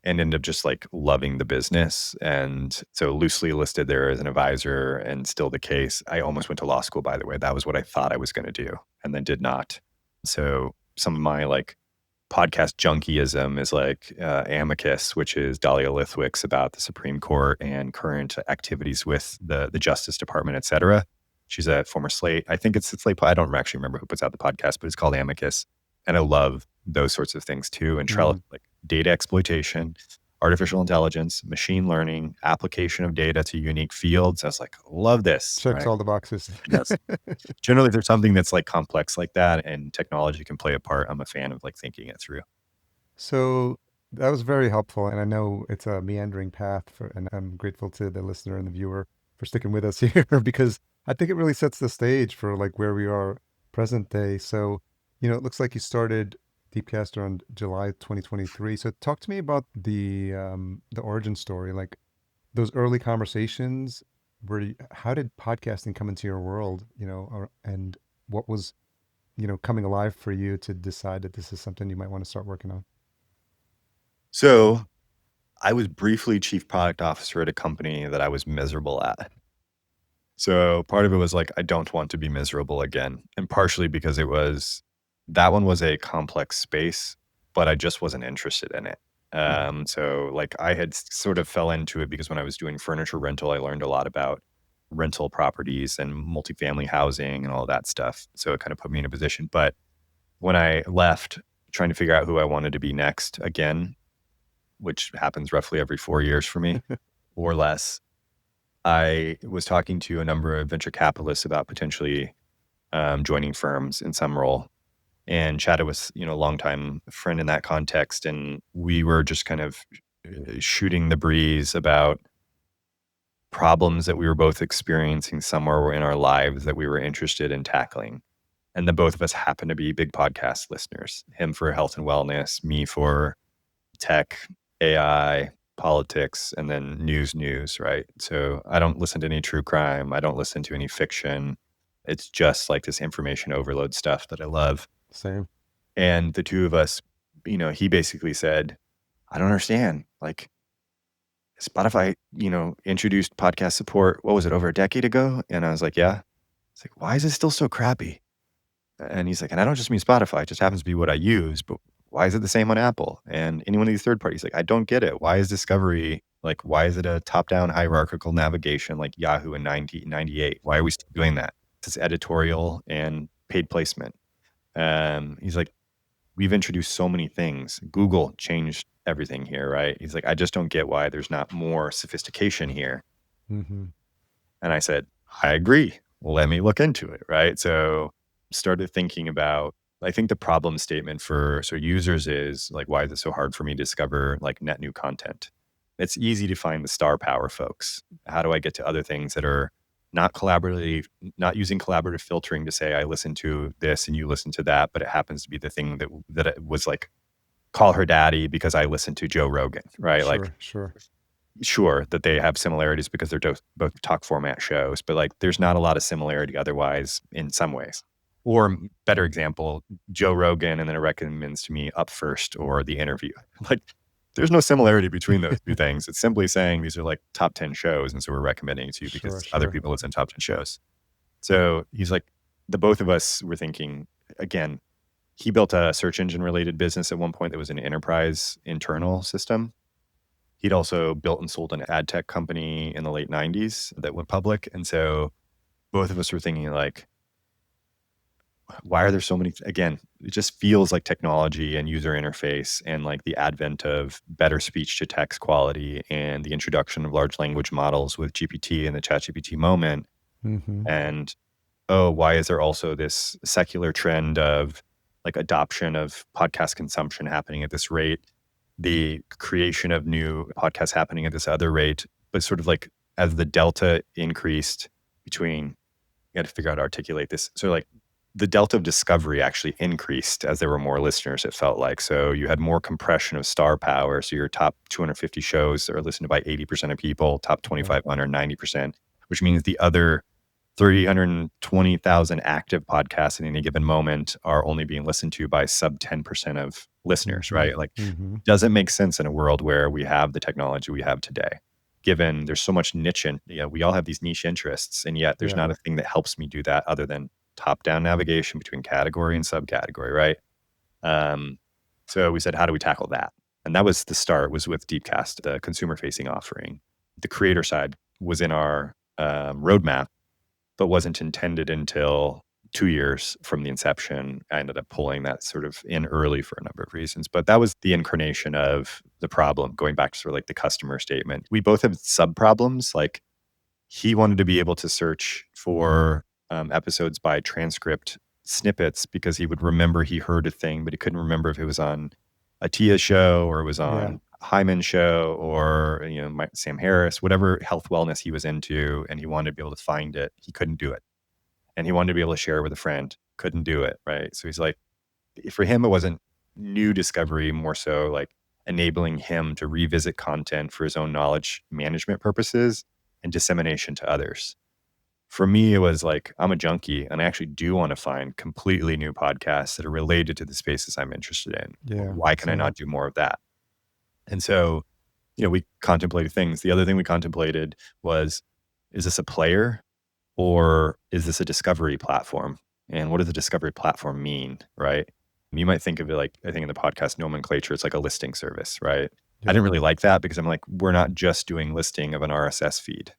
and ended up just like loving the business. And so loosely listed there as an advisor, and still the case. I almost went to law school, by the way. That was what I thought I was going to do, and then did not. So some of my like podcast junkyism is like Amicus, which is Dahlia Lithwick's about the Supreme Court and current activities with the Justice Department, et cetera. She's a former Slate. I think it's Slate. I don't actually remember who puts out the podcast, but it's called Amicus. And I love those sorts of things too. And Trellis, like data exploitation, artificial intelligence, machine learning, application of data to unique fields. I was like, love this. Checks all the boxes. Yes. Generally, if there's something that's like complex like that and technology can play a part, I'm a fan of like thinking it through. So that was very helpful. And I know it's a meandering path and I'm grateful to the listener and the viewer for sticking with us here, because I think it really sets the stage for like where we are present day. So, you know, it looks like you started Deepcast around July 2023. So talk to me about the origin story, like those early conversations. How did podcasting come into your world, you know, and what was, you know, coming alive for you to decide that this is something you might want to start working on? So I was briefly chief product officer at a company that I was miserable at. So part of it was like, I don't want to be miserable again. And partially because that one was a complex space, but I just wasn't interested in it. So like I had sort of fell into it because when I was doing furniture rental, I learned a lot about rental properties and multifamily housing and all that stuff. So it kind of put me in a position. But when I left trying to figure out who I wanted to be next again, which happens roughly every 4 years for me or less. I was talking to a number of venture capitalists about potentially joining firms in some role, and chatted with a longtime friend in that context, and we were just kind of shooting the breeze about problems that we were both experiencing somewhere in our lives that we were interested in tackling. And then both of us happen to be big podcast listeners. Him for health and wellness, me for tech, AI, politics, and then news, right? So I don't listen to any true crime. I don't listen to any fiction. It's just like this information overload stuff that I love. Same. And the two of us, he basically said, I don't understand. Like Spotify, introduced podcast support, what was it, over a decade ago? And I was like, yeah. It's like, why is it still so crappy? And he's like, and I don't just mean Spotify, it just happens to be what I use, but why is it the same on Apple and any one of these third parties? Like, I don't get it. Why is Discovery, like, why is it a top-down hierarchical navigation like Yahoo in 1998? Why are we still doing that? It's editorial and paid placement. He's like, we've introduced so many things. Google changed everything here, right? He's like, I just don't get why there's not more sophistication here. Mm-hmm. And I said, I agree. Let me look into it, right? So started thinking about, I think the problem statement for users is like, why is it so hard for me to discover like net new content? It's easy to find the star power folks. How do I get to other things that are not using collaborative filtering to say I listen to this and you listen to that, but it happens to be the thing that it was like, call her daddy because I listen to Joe Rogan, right? Sure that they have similarities because they're both talk format shows, but like there's not a lot of similarity otherwise in some ways. Or better example, Joe Rogan, and then it recommends to me Up First or The Interview. Like there's no similarity between those two things. It's simply saying these are like top 10 shows. And so we're recommending it to you because other people listen to top 10 shows. So he's like, the both of us were thinking, again, he built a search engine related business at one point that was an enterprise internal system. He'd also built and sold an ad tech company in the late 90s that went public. And so both of us were thinking like, why are there so many? Again, it just feels like technology and user interface and like the advent of better speech to text quality and the introduction of large language models with GPT and the ChatGPT moment. Mm-hmm. And why is there also this secular trend of like adoption of podcast consumption happening at this rate, the creation of new podcasts happening at this other rate, but sort of like as the delta increased between, you got to figure out how to articulate this. So like the delta of discovery actually increased as there were more listeners, it felt like. So you had more compression of star power. So your top 250 shows are listened to by 80% of people, top 2,500, 90%, which means the other 320,000 active podcasts in any given moment are only being listened to by sub 10% of listeners, right? Like, doesn't make sense in a world where we have the technology we have today, given there's so much niche and we all have these niche interests, and yet there's not a thing that helps me do that other than top-down navigation between category and subcategory, right? So we said, how do we tackle that? And that was the start, was with Deepcast, the consumer-facing offering. The creator side was in our roadmap, but wasn't intended until 2 years from the inception. I ended up pulling that sort of in early for a number of reasons. But that was the incarnation of the problem, going back to sort of like the customer statement. We both have sub-problems. Like he wanted to be able to search for episodes by transcript snippets because he would remember he heard a thing, but he couldn't remember if it was on a Tia show or it was on Hyman's show or Sam Harris, whatever health wellness he was into, and he wanted to be able to find it. He couldn't do it, and he wanted to be able to share it with a friend. Couldn't do it, right? So he's like, for him, it wasn't new discovery, more so like enabling him to revisit content for his own knowledge management purposes and dissemination to others. For me, it was like, I'm a junkie and I actually do want to find completely new podcasts that are related to the spaces I'm interested in. Yeah, why can I not do more of that? And so, we contemplated things. The other thing we contemplated was, is this a player or is this a discovery platform? And what does a discovery platform mean, right? You might think of it like, I think in the podcast nomenclature, it's like a listing service, right? I didn't really like that because I'm like, we're not just doing listing of an RSS feed.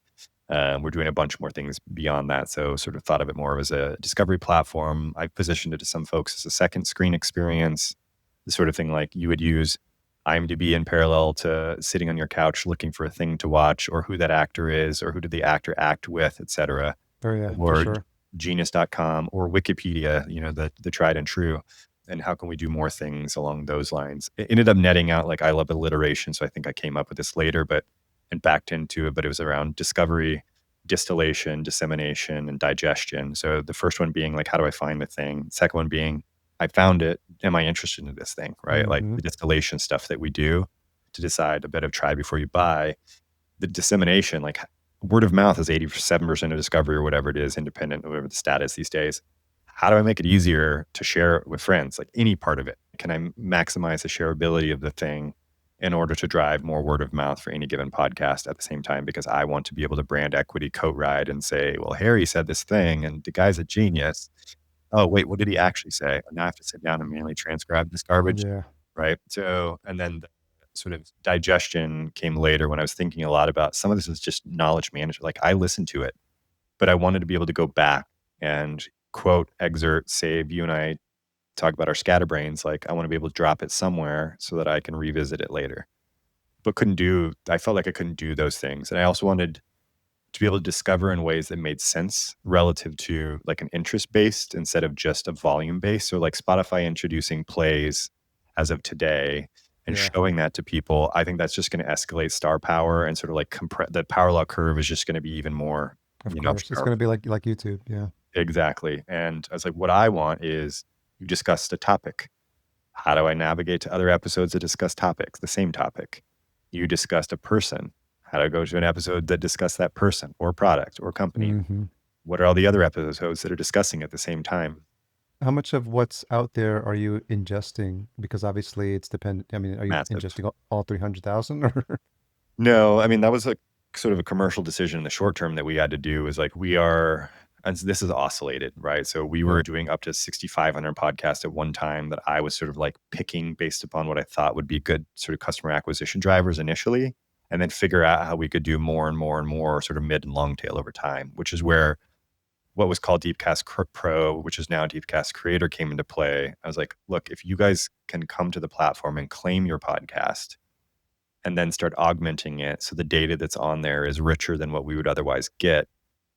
We're doing a bunch more things beyond that. So sort of thought of it more as a discovery platform. I positioned it to some folks as a second screen experience. the sort of thing like you would use IMDb in parallel to sitting on your couch looking for a thing to watch, or who that actor is, or who did the actor act with, et cetera, Oh yeah, for or sure. genius.com or Wikipedia, the tried and true. And how can we do more things along those lines? It ended up netting out like I love alliteration. So I think I came up with this later, and backed into it, but it was around discovery, distillation, dissemination, and digestion. So the first one being like, how do I find the thing? Second one being, I found it. Am I interested in this thing? Right? Like Hmm. the distillation stuff that we do to decide a bit of try before you buy. The dissemination, like word of mouth is 87% of discovery or whatever it is, independent of whatever the stat is these days. How do I make it easier to share it with friends? Like any part of it. Can I maximize the shareability of the thing in order to drive more word of mouth for any given podcast at the same time? Because I want to be able to brand equity coat ride and say, well, Harry said this thing and the guy's a genius. Oh, wait, what did he actually say? Now I have to sit down and manually transcribe this garbage. Yeah. Right. So, and then the sort of digestion came later when I was thinking a lot about some of this is just knowledge management. Like I listened to it, but I wanted to be able to go back and quote, excerpt, save. You and I talk about our scatterbrains. Like I want to be able to drop it somewhere so that I can revisit it later. But I felt like I couldn't do those things. And I also wanted to be able to discover in ways that made sense relative to like an interest based instead of just a volume based. So like Spotify introducing plays as of today and Yeah. showing that to people, I think that's just going to escalate star power and sort of like the power law curve is just going to be even more, Of course, it's going to be like YouTube. Yeah. exactly. And I was like, what I want is you discussed a topic. How do I navigate to other episodes that discuss topics, the same topic? You discussed a person. How do I go to an episode that discuss that person or product or company? Hmm. What are all the other episodes that are discussing at the same time? How much of what's out there are you ingesting? Because obviously it's dependent. I mean, are you Massive. ingesting all 300,000 or? No, I mean, that was a sort of a commercial decision in the short term that we had to do is like, and this is oscillated, right? So we Yeah. were doing up to 6,500 podcasts at one time that I was sort of like picking based upon what I thought would be good sort of customer acquisition drivers initially, and then figure out how we could do more and more and more sort of mid and long tail over time, which is where what was called Deepcast Pro, which is now Deepcast Creator, came into play. I was like, look, if you guys can come to the platform and claim your podcast and then start augmenting it so the data that's on there is richer than what we would otherwise get,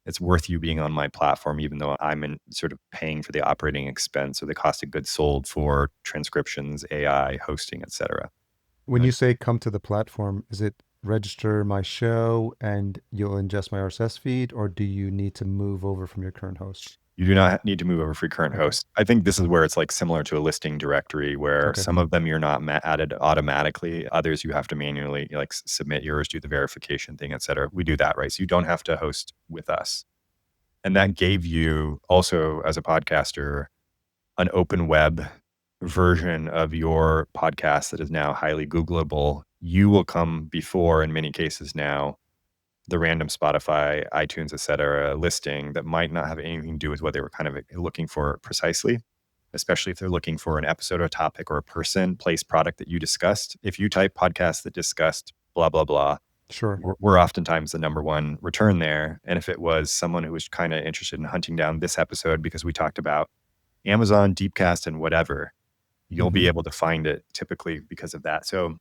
it's worth you being on my platform, even though I'm in sort of paying for the operating expense or the cost of goods sold for transcriptions, AI, hosting, et cetera. When you say come to the platform, is it register my show and you'll ingest my RSS feed, or do you need to move over from your current host? You do not need to move over for your current Okay. host. I think this is where it's like similar to a listing directory where Okay. some of them you're not added automatically. Others you have to manually like submit yours, do the verification thing, et cetera. We do that, right? So you don't have to host with us. And that gave you also as a podcaster an open web version of your podcast that is now highly Googleable. You will come before, in many cases now, the random Spotify, iTunes, et cetera, listing that might not have anything to do with what they were kind of looking for precisely, especially if they're looking for an episode or a topic or a person, place, product that you discussed. If you type podcast that discussed blah, blah, blah, Sure. we're oftentimes the number one return there. And if it was someone who was kind of interested in hunting down this episode because we talked about Amazon, Deepcast, and whatever, you'll be Hmm. able to find it typically because of that. So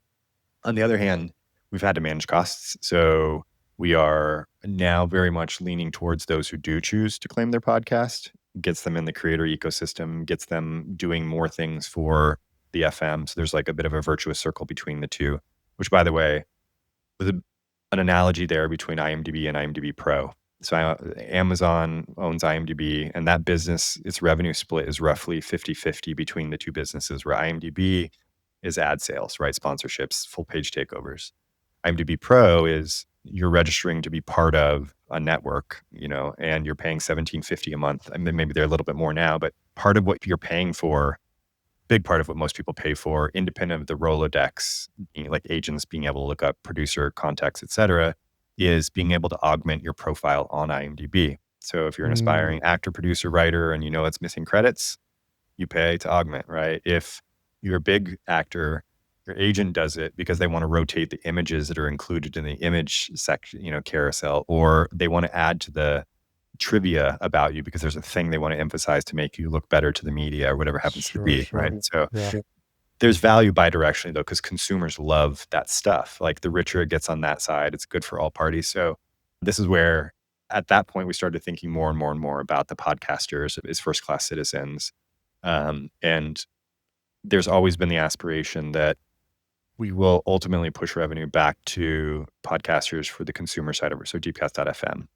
on the other hand, we've had to manage costs. So we are now very much leaning towards those who do choose to claim their podcast, gets them in the creator ecosystem, gets them doing more things for the FM. So there's like a bit of a virtuous circle between the two, which by the way, was an analogy there between IMDb and IMDb Pro. So Amazon owns IMDb, and that business, its revenue split is roughly 50-50 between the two businesses, where IMDb is ad sales, right? Sponsorships, full page takeovers. IMDb Pro is you're registering to be part of a network, and you're paying $17.50 a month. I mean, maybe they're a little bit more now, but part of what you're paying for, big part of what most people pay for, independent of the Rolodex, like agents being able to look up producer contacts, et cetera, is being able to augment your profile on IMDb. So if you're an Mm, aspiring actor, producer, writer, and it's missing credits, you pay to augment, right? If you're a big actor, your agent does it because they want to rotate the images that are included in the image section, carousel, or they want to add to the trivia about you because there's a thing they want to emphasize to make you look better to the media or whatever happens to sure, be, right? sure. So Yeah. There's value bidirectionally though, because consumers love that stuff. Like the richer it gets on that side, it's good for all parties. So this is where at that point we started thinking more and more and more about the podcasters as first class citizens. And there's always been the aspiration that we will ultimately push revenue back to podcasters for the consumer side of it. So Deepcast.fm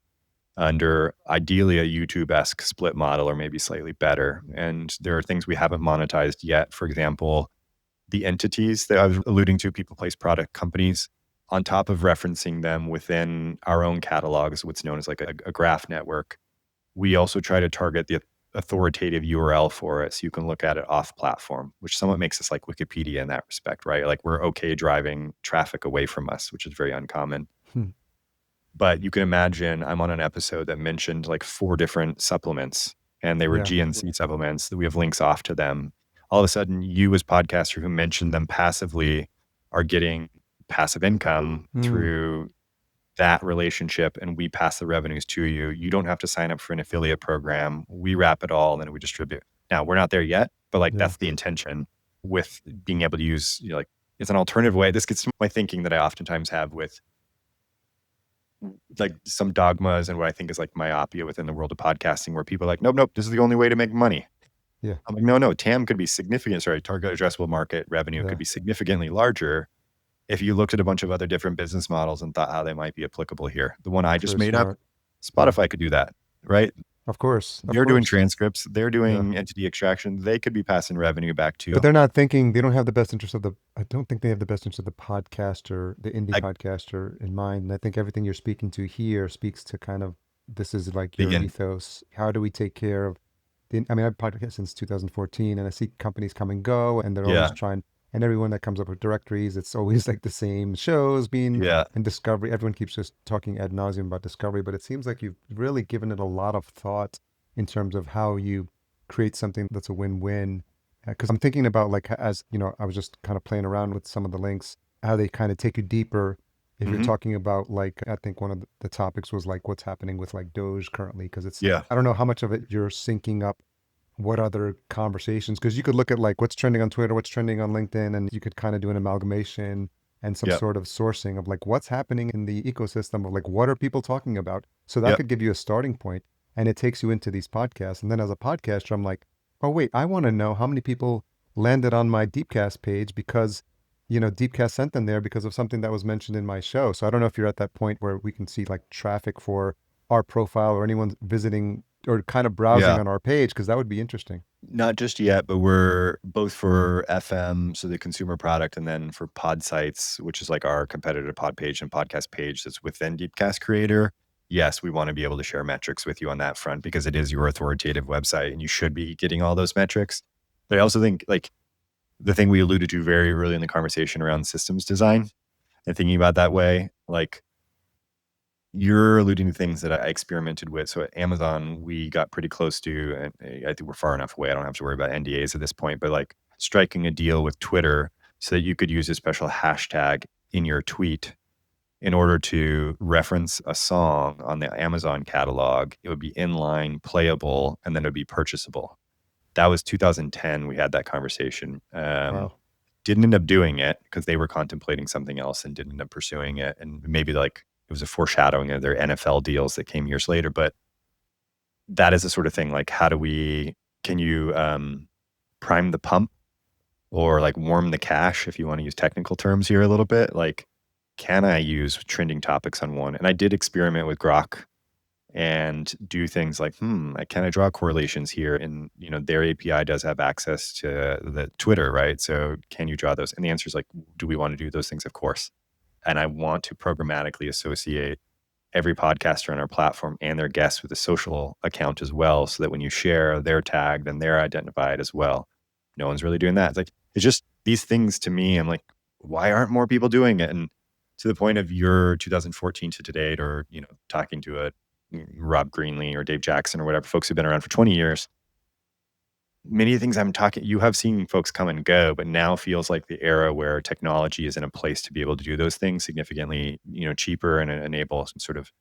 under ideally a YouTube-esque split model or maybe slightly better. And there are things we haven't monetized yet. For example, the entities that I was alluding to, people, place, product companies, on top of referencing them within our own catalogs, what's known as like a graph network, we also try to target the authoritative URL for it so you can look at it off platform, which somewhat makes us like Wikipedia in that respect, right? Like we're okay driving traffic away from us, which is very uncommon. But you can imagine I'm on an episode that mentioned like 4 different supplements and they were Yeah. GNC supplements that we have links off to them. All of a sudden, you as podcaster who mentioned them passively are getting passive income through that relationship, and we pass the revenues to you. You don't have to sign up for an affiliate program. We wrap it all and then we distribute. Now, we're not there yet, but like Yeah. that's the intention with being able to use, like it's an alternative way. This gets to my thinking that I oftentimes have with like some dogmas and what I think is like myopia within the world of podcasting, where people are like, nope, this is the only way to make money. Yeah. I'm like, no, TAM could be significant. Sorry, target addressable market revenue Yeah. could be significantly larger if you looked at a bunch of other different business models and thought how they might be applicable here. The one I just Very made smart. up, Spotify could do that, right? Of course. They're doing transcripts. They're doing entity extraction. They could be passing revenue back to you. But they're not thinking, they don't have the best interest of I don't think they have the best interest of the podcaster, the indie podcaster in mind. And I think everything you're speaking to here speaks to kind of, this is like your ethos. How do we take care of I mean, I've podcasted since 2014 and I see companies come and go and they're always trying, and everyone that comes up with directories, it's always like the same shows being, and discovery. Everyone keeps just talking ad nauseum about discovery, but it seems like you've really given it a lot of thought in terms of how you create something that's a win-win. Because I'm thinking about like, as you know, I was just kind of playing around with some of the links, how they kind of take you deeper. If you're talking about like, I think one of the topics was like what's happening with like Doge currently, because it's, I don't know how much of it you're syncing up what other conversations, because you could look at like what's trending on Twitter, what's trending on LinkedIn, and you could kind of do an amalgamation and some sort of sourcing of like what's happening in the ecosystem of like what are people talking about. So that could give you a starting point, and it takes you into these podcasts. And then as a podcaster, I'm like, oh wait, I want to know how many people landed on my Deepcast page because, you know, Deepcast sent them there because of something that was mentioned in my show. So I don't know if you're at that point where we can see like traffic for our profile or anyone visiting or kind of browsing on our page, because that would be interesting. Not just yet, but we're both for FM, so the consumer product, and then for pod sites, which is like our competitor pod page and podcast page that's within Deepcast Creator. Yes, we want to be able to share metrics with you on that front because it is your authoritative website and you should be getting all those metrics. But I also think like the thing we alluded to very early in the conversation around systems design and thinking about that way, like you're alluding to things that I experimented with. So at Amazon, we got pretty close to, and I think we're far enough away. I don't have to worry about NDAs at this point, but like striking a deal with Twitter so that you could use a special hashtag in your tweet in order to reference a song on the Amazon catalog. It would be inline, playable, and then it would be purchasable. That was 2010. We had that conversation. Wow. Didn't end up doing it because they were contemplating something else and didn't end up pursuing it. And maybe like it was a foreshadowing of their NFL deals that came years later. But that is the sort of thing, like can you prime the pump or like warm the cache, if you want to use technical terms here a little bit? Like, can I use trending topics on one? And I did experiment with Grok and do things like, can I draw correlations here? And, you know, their API does have access to the Twitter, right? So can you draw those? And the answer is like, do we want to do those things? Of course. And I want to programmatically associate every podcaster on our platform and their guests with a social account as well, so that when you share, they're tagged and they're identified as well. No one's really doing that. It's like, it's just these things to me. I'm like, why aren't more people doing it? And to the point of your 2014 to date, or, you know, talking to a Rob Greenlee or Dave Jackson or whatever, folks who've been around for 20 years, many of the things you have seen folks come and go, but now feels like the era where technology is in a place to be able to do those things significantly, you know, cheaper and enable some sort of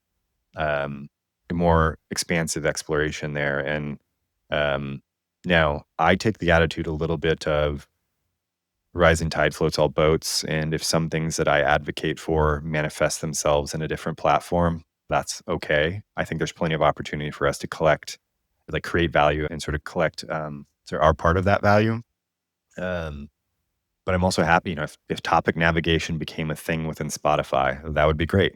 more expansive exploration there. And now I take the attitude a little bit of, rising tide floats all boats. And if some things that I advocate for manifest themselves in a different platform, that's okay. I think there's plenty of opportunity for us to create value and sort of collect our part of that value. Um, but I'm also happy, if topic navigation became a thing within Spotify, that would be great.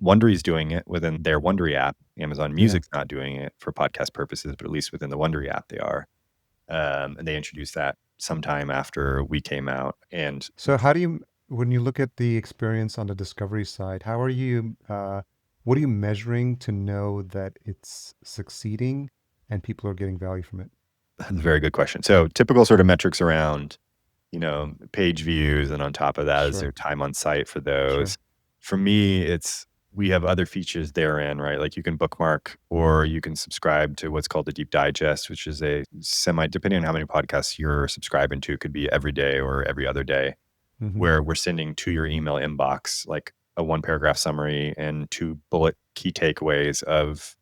Wondery's doing it within their Wondery app. Amazon Yeah. Music's not doing it for podcast purposes, but at least within the Wondery app, they are. And they introduced that sometime after we came out. And So how do you, when you look at the experience on the discovery side, how are you, what are you measuring to know that it's succeeding and people are getting value from it? that's a very good question. So typical sort of metrics around, page views, and on top of that is their Sure, time on site for sure. those. For me, we have other features therein, right? Like you can bookmark or you can subscribe to what's called the Deep Digest, which is a depending on how many podcasts you're subscribing to, could be every day or every other day, Mm-hmm. where we're sending to your email inbox like a 1 paragraph summary and 2 bullet key takeaways of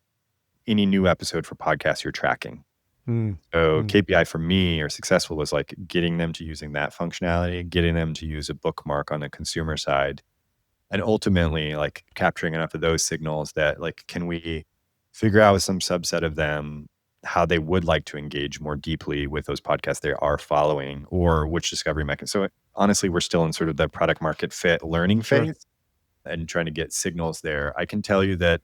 any new episode for podcasts you're tracking. Mm, So mm, KPI for me or successful was like getting them to using that functionality, getting them to use a bookmark on the consumer side, and ultimately like capturing enough of those signals that like, can we figure out with some subset of them how they would like to engage more deeply with those podcasts they are following, or which discovery mechanism. So honestly, we're still in sort of the product market fit learning sure. phase and trying to get signals there. I can tell you that,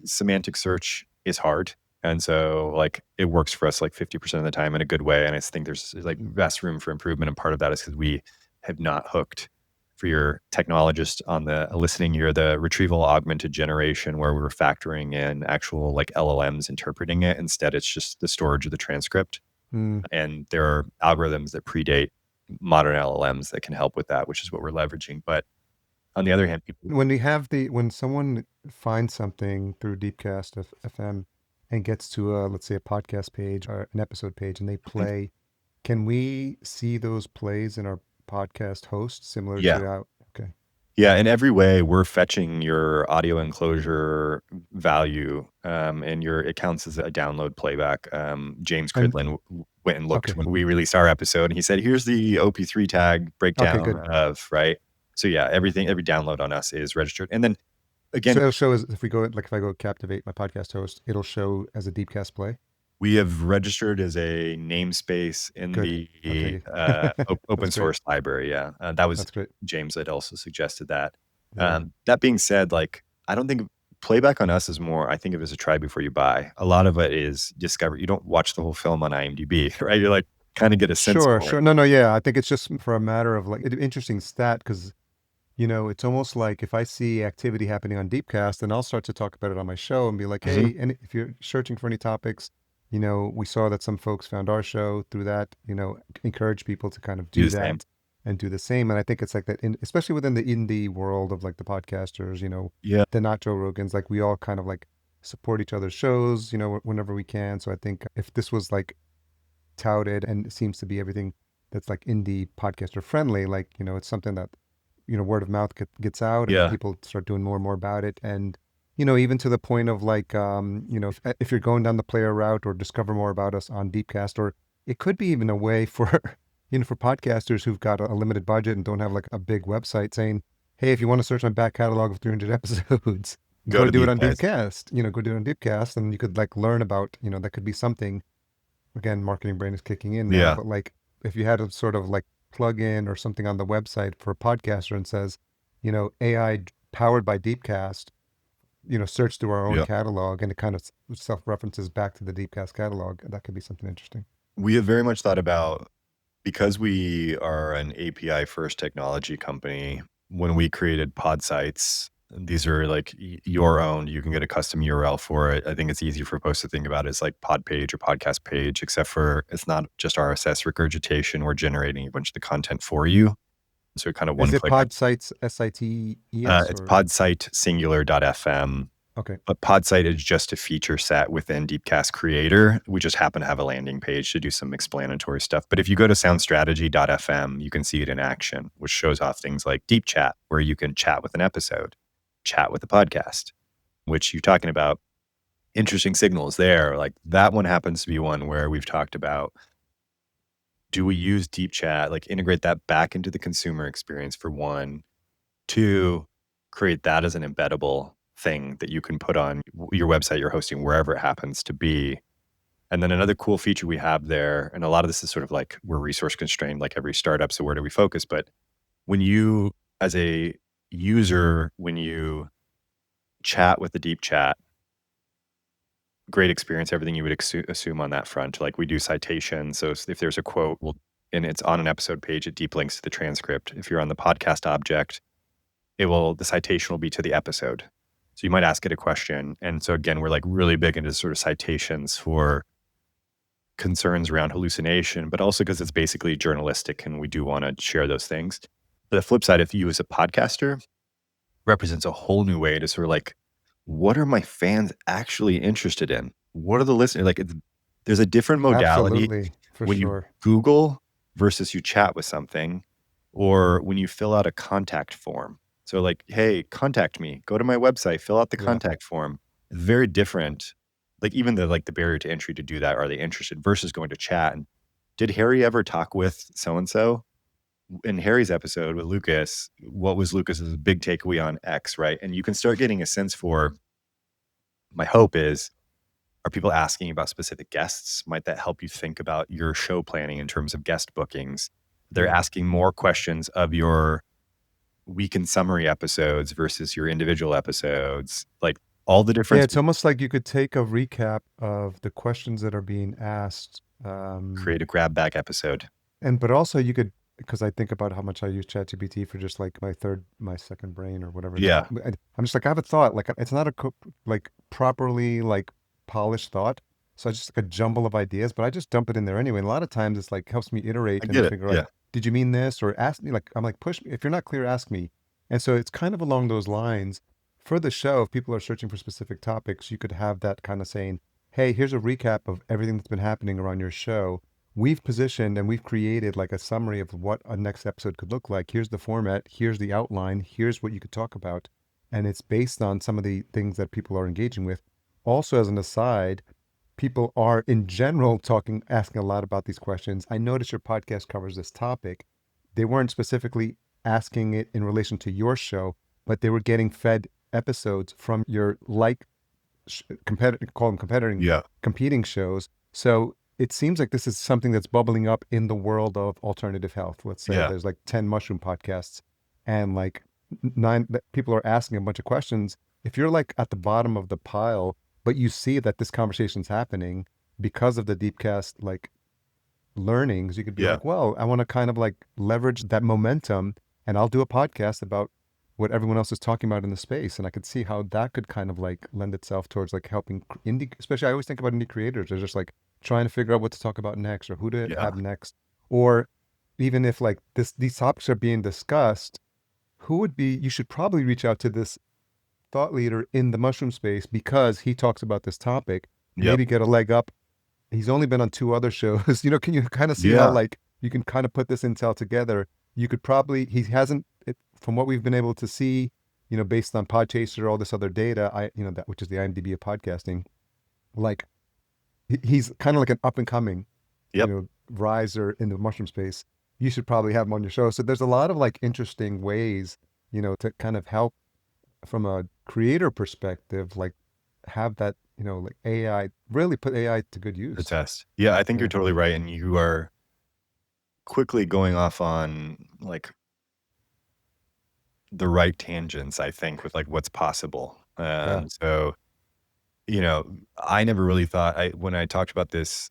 semantic search is hard. And so like it works for us like 50% of the time in a good way. And I think there's like vast room for improvement. And part of that is because we have not hooked for your technologist on the listening ear, the retrieval augmented generation, where we were factoring in actual like LLMs interpreting it. Instead, it's just the storage of the transcript. Mm. And there are algorithms that predate modern LLMs that can help with that, which is what we're leveraging. But on the other hand, people, When we have when someone finds something through Deepcast FM and gets to let's say a podcast page or an episode page and they Mhm. play, can we see those plays in our podcast host similar Yeah. to how, okay. Yeah, in every way, we're fetching your audio enclosure value, and it counts as a download playback. James And Cridlin went and looked okay. when we released our episode, and he said, "Here's the OP3 tag Okay, breakdown good. of," right? So yeah, every download on us is registered. And then So again, it'll show as if we go like if I go Captivate my podcast host, it'll show as a Deepcast play. we have registered as a namespace in Good. the Okay. open That's great. source library. Yeah, that was That's great. James that also suggested that. Yeah. That being said, like I don't think playback on us is more. I think of it as a try before you buy. A lot of it is discover. You don't watch the whole film on IMDb, right? You like kind of get a sense Sure, for it. sure. No, no, yeah. I think it's just for a matter of like interesting stat because it's almost like if I see activity happening on Deepcast, then I'll start to talk about it on my show and be like, Mhm. hey, and if you're searching for any topics, we saw that some folks found our show through that, encourage people to kind of Do do the same. that and do the same. And I think it's like that, especially within the indie world of like the podcasters, Yeah, the not Joe Rogans, like we all kind of like support each other's shows, whenever we can. So I think if this was like touted and it seems to be everything that's like indie podcaster friendly, like, it's something that word of mouth gets out and yeah, people start doing more and more about it. And, even to the point of like, if you're going down the player route or discover more about us on Deepcast, or it could be even a way for, for podcasters who've got a limited budget and don't have like a big website saying, hey, if you want to search my back catalog of 300 episodes, go go to do these it on guys. Deepcast, go do it on Deepcast. And you could like learn about, that could be something. Again, marketing brain is kicking in now, Yeah, but like if you had a sort of like plug in or something on the website for a podcaster and says, AI powered by Deepcast, search through our own yeah. catalog and it kind of self-references back to the Deepcast catalog, that could be something interesting. We have very much thought about, because we are an API first technology company, when we created pod sites, these are like your own, you can get a custom URL for it. I think it's easy for folks to think about it as like pod page or podcast page, except for it's not just RSS regurgitation. We're generating a bunch of the content for you. So kind of Is one it click. pod sites SITES It's or podsite singular.fm. okay. But Podsite is just a feature set within Deepcast Creator. We just happen to have a landing page to do some explanatory stuff. But if you go to soundstrategy.fm, you can see it in action, which shows off things like Deep Chat, where you can chat with an episode, chat with a podcast, which you're talking about interesting signals there. Like that one happens to be one where we've talked about do we use deep chat, like integrate that back into the consumer experience for one? Two, create that as an embeddable thing that you can put on your website you're hosting, wherever it happens to be. And then another cool feature we have there, and a lot of this is sort of like we're resource constrained like every startup, so where do we focus? But when you, as a user, when you chat with the deep chat, great experience, everything you would assume on that front. Like we do citations. So if there's a quote, and it's on an episode page, it deep links to the transcript. If you're on the podcast object, the citation will be to the episode. So you might ask it a question. And so again, we're like really big into sort of citations for concerns around hallucination, but also because it's basically journalistic and we do want to share those things. But the flip side, if you as a podcaster, represents a whole new way to sort of like, what are my fans actually interested in? What are the listeners like? There's a different modality Absolutely, for when you sure. Google versus you chat with something, or when you fill out a contact form. So like, hey, contact me. Go to my website, fill out the Yeah. contact form. It's very different. Like even the barrier to entry to do that, are they interested versus going to chat? And did Harry ever talk with so and so? In Harry's episode with Lucas, what was Lucas's big takeaway on X, right? And you can start getting a sense for, my hope is, are people asking about specific guests? Might that help you think about your show planning in terms of guest bookings? They're Yeah. asking more questions of your weekend summary episodes versus your individual episodes, like all the Yeah, difference. it's almost like you could take a recap of the questions that are being asked. Create a grab bag episode. But also you could, because I think about how much I use ChatGPT for just like my second brain or whatever it's Yeah. called. I'm just like, I have a thought, like it's not a like properly like polished thought. So it's just like a jumble of ideas, but I just dump it in there anyway. And a lot of times it's like helps me iterate I and get it. figure Yeah. like, did you mean this? Or ask me, like, I'm like, push me. If you're not clear, ask me. And so it's kind of along those lines. For the show, if people are searching for specific topics, you could have that kind of saying, hey, here's a recap of everything that's been happening around your show. We've positioned and we've created like a summary of what a next episode could look like. Here's the format, here's the outline, here's what you could talk about. And it's based on some of the things that people are engaging with. Also, as an aside, people are in general asking a lot about these questions. I noticed your podcast covers this topic. They weren't specifically asking it in relation to your show, but they were getting fed episodes from your call them Yeah. competing shows. So it seems like this is something that's bubbling up in the world of alternative health. Let's say Yeah. there's like 10 mushroom podcasts and like people are asking a bunch of questions. If you're like at the bottom of the pile, but you see that this conversation's happening because of the Deepcast like learnings, you could be Yeah. like, well, I want to kind of like leverage that momentum and I'll do a podcast about what everyone else is talking about in the space. And I could see how that could kind of like lend itself towards like helping indie, especially I always think about indie creators. They're just like trying to figure out what to talk about next or who to Yeah. have next. Or even if like these topics are being discussed, you should probably reach out to this thought leader in the mushroom space because he talks about this topic, Yep. maybe get a leg up. He's only been on 2 other shows. Can you kind of see how Yeah. like you can kind of put this intel together? You could probably, he hasn't, from what we've been able to see, based on Podchaser, all this other data, that which is the IMDb of podcasting, like he's kind of like an up and coming, Yep. riser in the mushroom space. You should probably have him on your show. So there's a lot of like interesting ways, to kind of help from a creator perspective, like have that, like AI, really put AI to good The use. test. Yeah, I think Yeah. you're totally right. And you are quickly going off on like the right tangents, I think, with like what's possible. Yeah. So, I never really thought when I talked about this,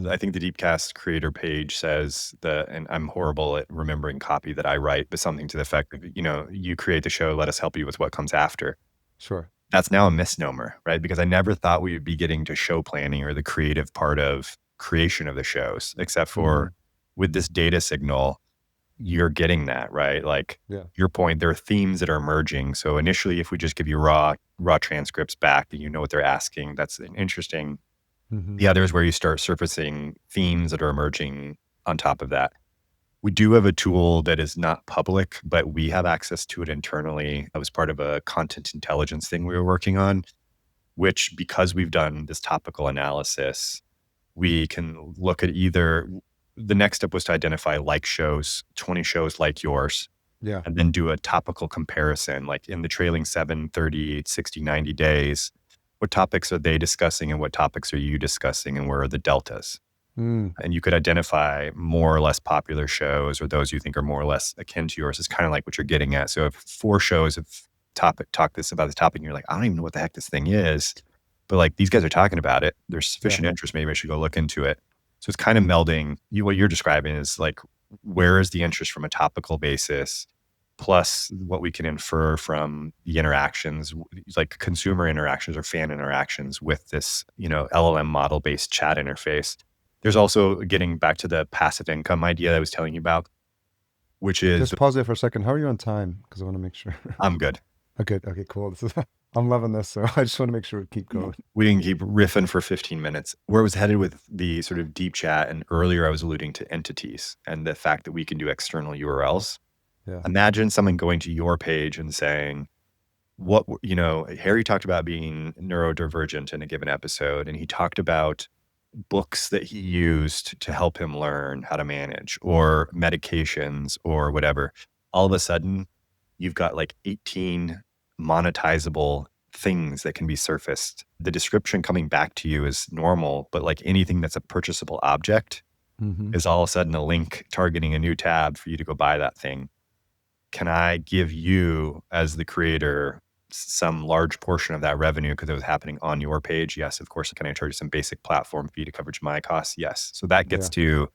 I think the Deepcast creator page says and I'm horrible at remembering copy that I write, but something to the effect of, you create the show, let us help you with what comes after. Sure. That's now a misnomer, right? Because I never thought we would be getting to show planning or the creative part of creation of the shows, except for with this data signal, you're getting that, right? Like your point, there are themes that are emerging. So initially, if we just give you raw transcripts back and you know what they're asking, that's an interesting. The other is where you start surfacing themes that are emerging on top of that. We do have a tool that is not public, but we have access to it internally. That was part of a content intelligence thing we were working on, which because we've done this topical analysis, we can look at either the next step was to identify like shows, 20 shows like yours, Yeah. and then do a topical comparison, like in the trailing 7, 30, 60, 90 days. What topics are they discussing and what topics are you discussing and where are the deltas? Mm. And you could identify more or less popular shows or those you think are more or less akin to yours. It's kind of like what you're getting at. So if 4 shows have talk this about this topic and you're like, I don't even know what the heck this thing is, but like these guys are talking about it. There's sufficient interest. Maybe I should go look into it. So it's kind of melding what you're describing is like, where is the interest from a topical basis? Plus what we can infer from the interactions, like consumer interactions or fan interactions with this, LLM model based chat interface. There's also getting back to the passive income idea that I was telling you about, which is Just pause there for a second. How are you on time? Because I want to make sure. I'm good. Okay. Okay. Cool. I'm loving this. So I just want to make sure we keep going. We can keep riffing for 15 minutes. Where I was headed with the sort of deep chat, and earlier I was alluding to entities and the fact that we can do external URLs. Yeah. Imagine someone going to your page and saying, Harry talked about being neurodivergent in a given episode, and he talked about books that he used to help him learn how to manage or medications or whatever. All of a sudden, you've got like 18 monetizable things that can be surfaced. The description coming back to you is normal, but like anything that's a purchasable object Mm-hmm. is all of a sudden a link targeting a new tab for you to go buy that thing. Can I give you, as the creator, some large portion of that revenue because it was happening on your page? Yes, of course. Can I charge you some basic platform fee to coverage my costs? Yes. So that gets to,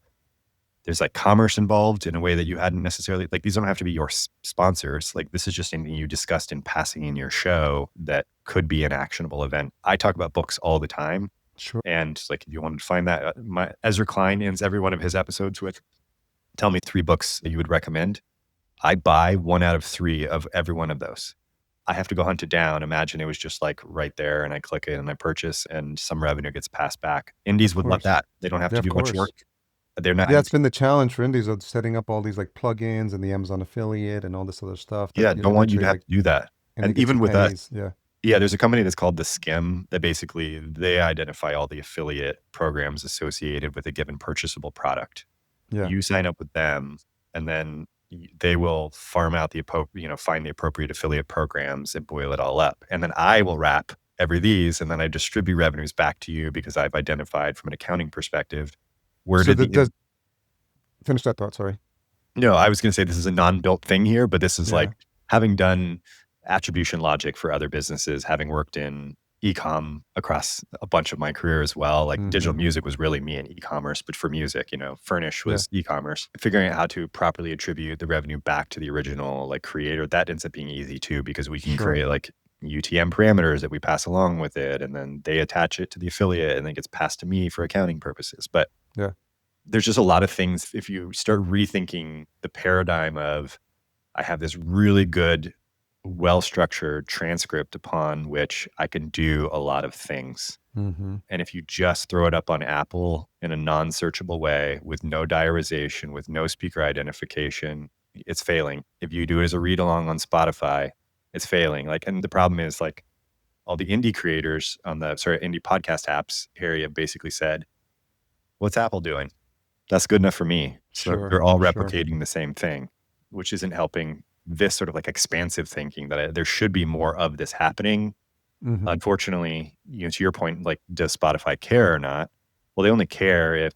there's like commerce involved in a way that you hadn't necessarily, like these don't have to be your sponsors. Like this is just anything you discussed in passing in your show that could be an actionable event. I talk about books all the time. Sure. And like, if you wanted to find that, Ezra Klein ends every one of his episodes with, tell me 3 books that you would recommend. I buy 1 out of 3 of every one of those. I have to go hunt it down. Imagine it was just like right there and I click it and I purchase and some revenue gets passed back. Indies would love that. They don't have to do much work. They're not. Yeah, it's been the challenge for indies of setting up all these like plugins and the Amazon affiliate and all this other stuff. Yeah, don't want you to have to do that. And even with that, yeah, there's a company that's called The Skim that basically they identify all the affiliate programs associated with a given purchasable product. Yeah. You sign up with them and then they will farm out find the appropriate affiliate programs and boil it all up. And then I will wrap every these and then I distribute revenues back to you because I've identified from an accounting perspective where finish that thought, sorry. No, I was going to say this is a non-built thing here, but this is like having done attribution logic for other businesses, having worked in e-com across a bunch of my career as well. Like digital music was really me in e-commerce, but for music, Furnish was e-commerce. Figuring out how to properly attribute the revenue back to the original like creator, that ends up being easy too, because we can create like UTM parameters that we pass along with it. And then they attach it to the affiliate and then it gets passed to me for accounting purposes. But there's just a lot of things. If you start rethinking the paradigm of, I have this really good, well-structured transcript upon which I can do a lot of things. And if you just throw it up on Apple in a non-searchable way with no diarization, with no speaker identification, it's failing. If you do it as a read along on Spotify, it's failing. And the problem is like all the indie creators on indie podcast apps, Harry have basically said, what's Apple doing? That's good enough for me. So they're all replicating the same thing, which isn't helping this sort of like expansive thinking that there should be more of this happening. Unfortunately, to your point, like, does Spotify care or not? Well, they only care if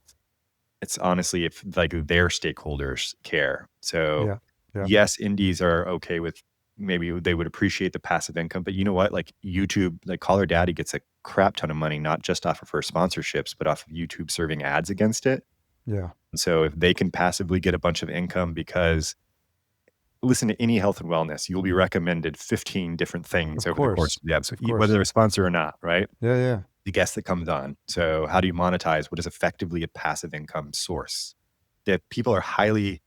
like their stakeholders care. So yes, indies are okay with, maybe they would appreciate the passive income, but you know what? Like YouTube, like Call Her Daddy gets a crap ton of money, not just off of her sponsorships, but off of YouTube serving ads against it. Yeah. So if they can passively get a bunch of income because, listen to any health and wellness, you'll be recommended 15 different things over the course of the episode, whether they're a sponsor or not, right? Yeah. The guest that comes on. So how do you monetize what is effectively a passive income source? That people are highly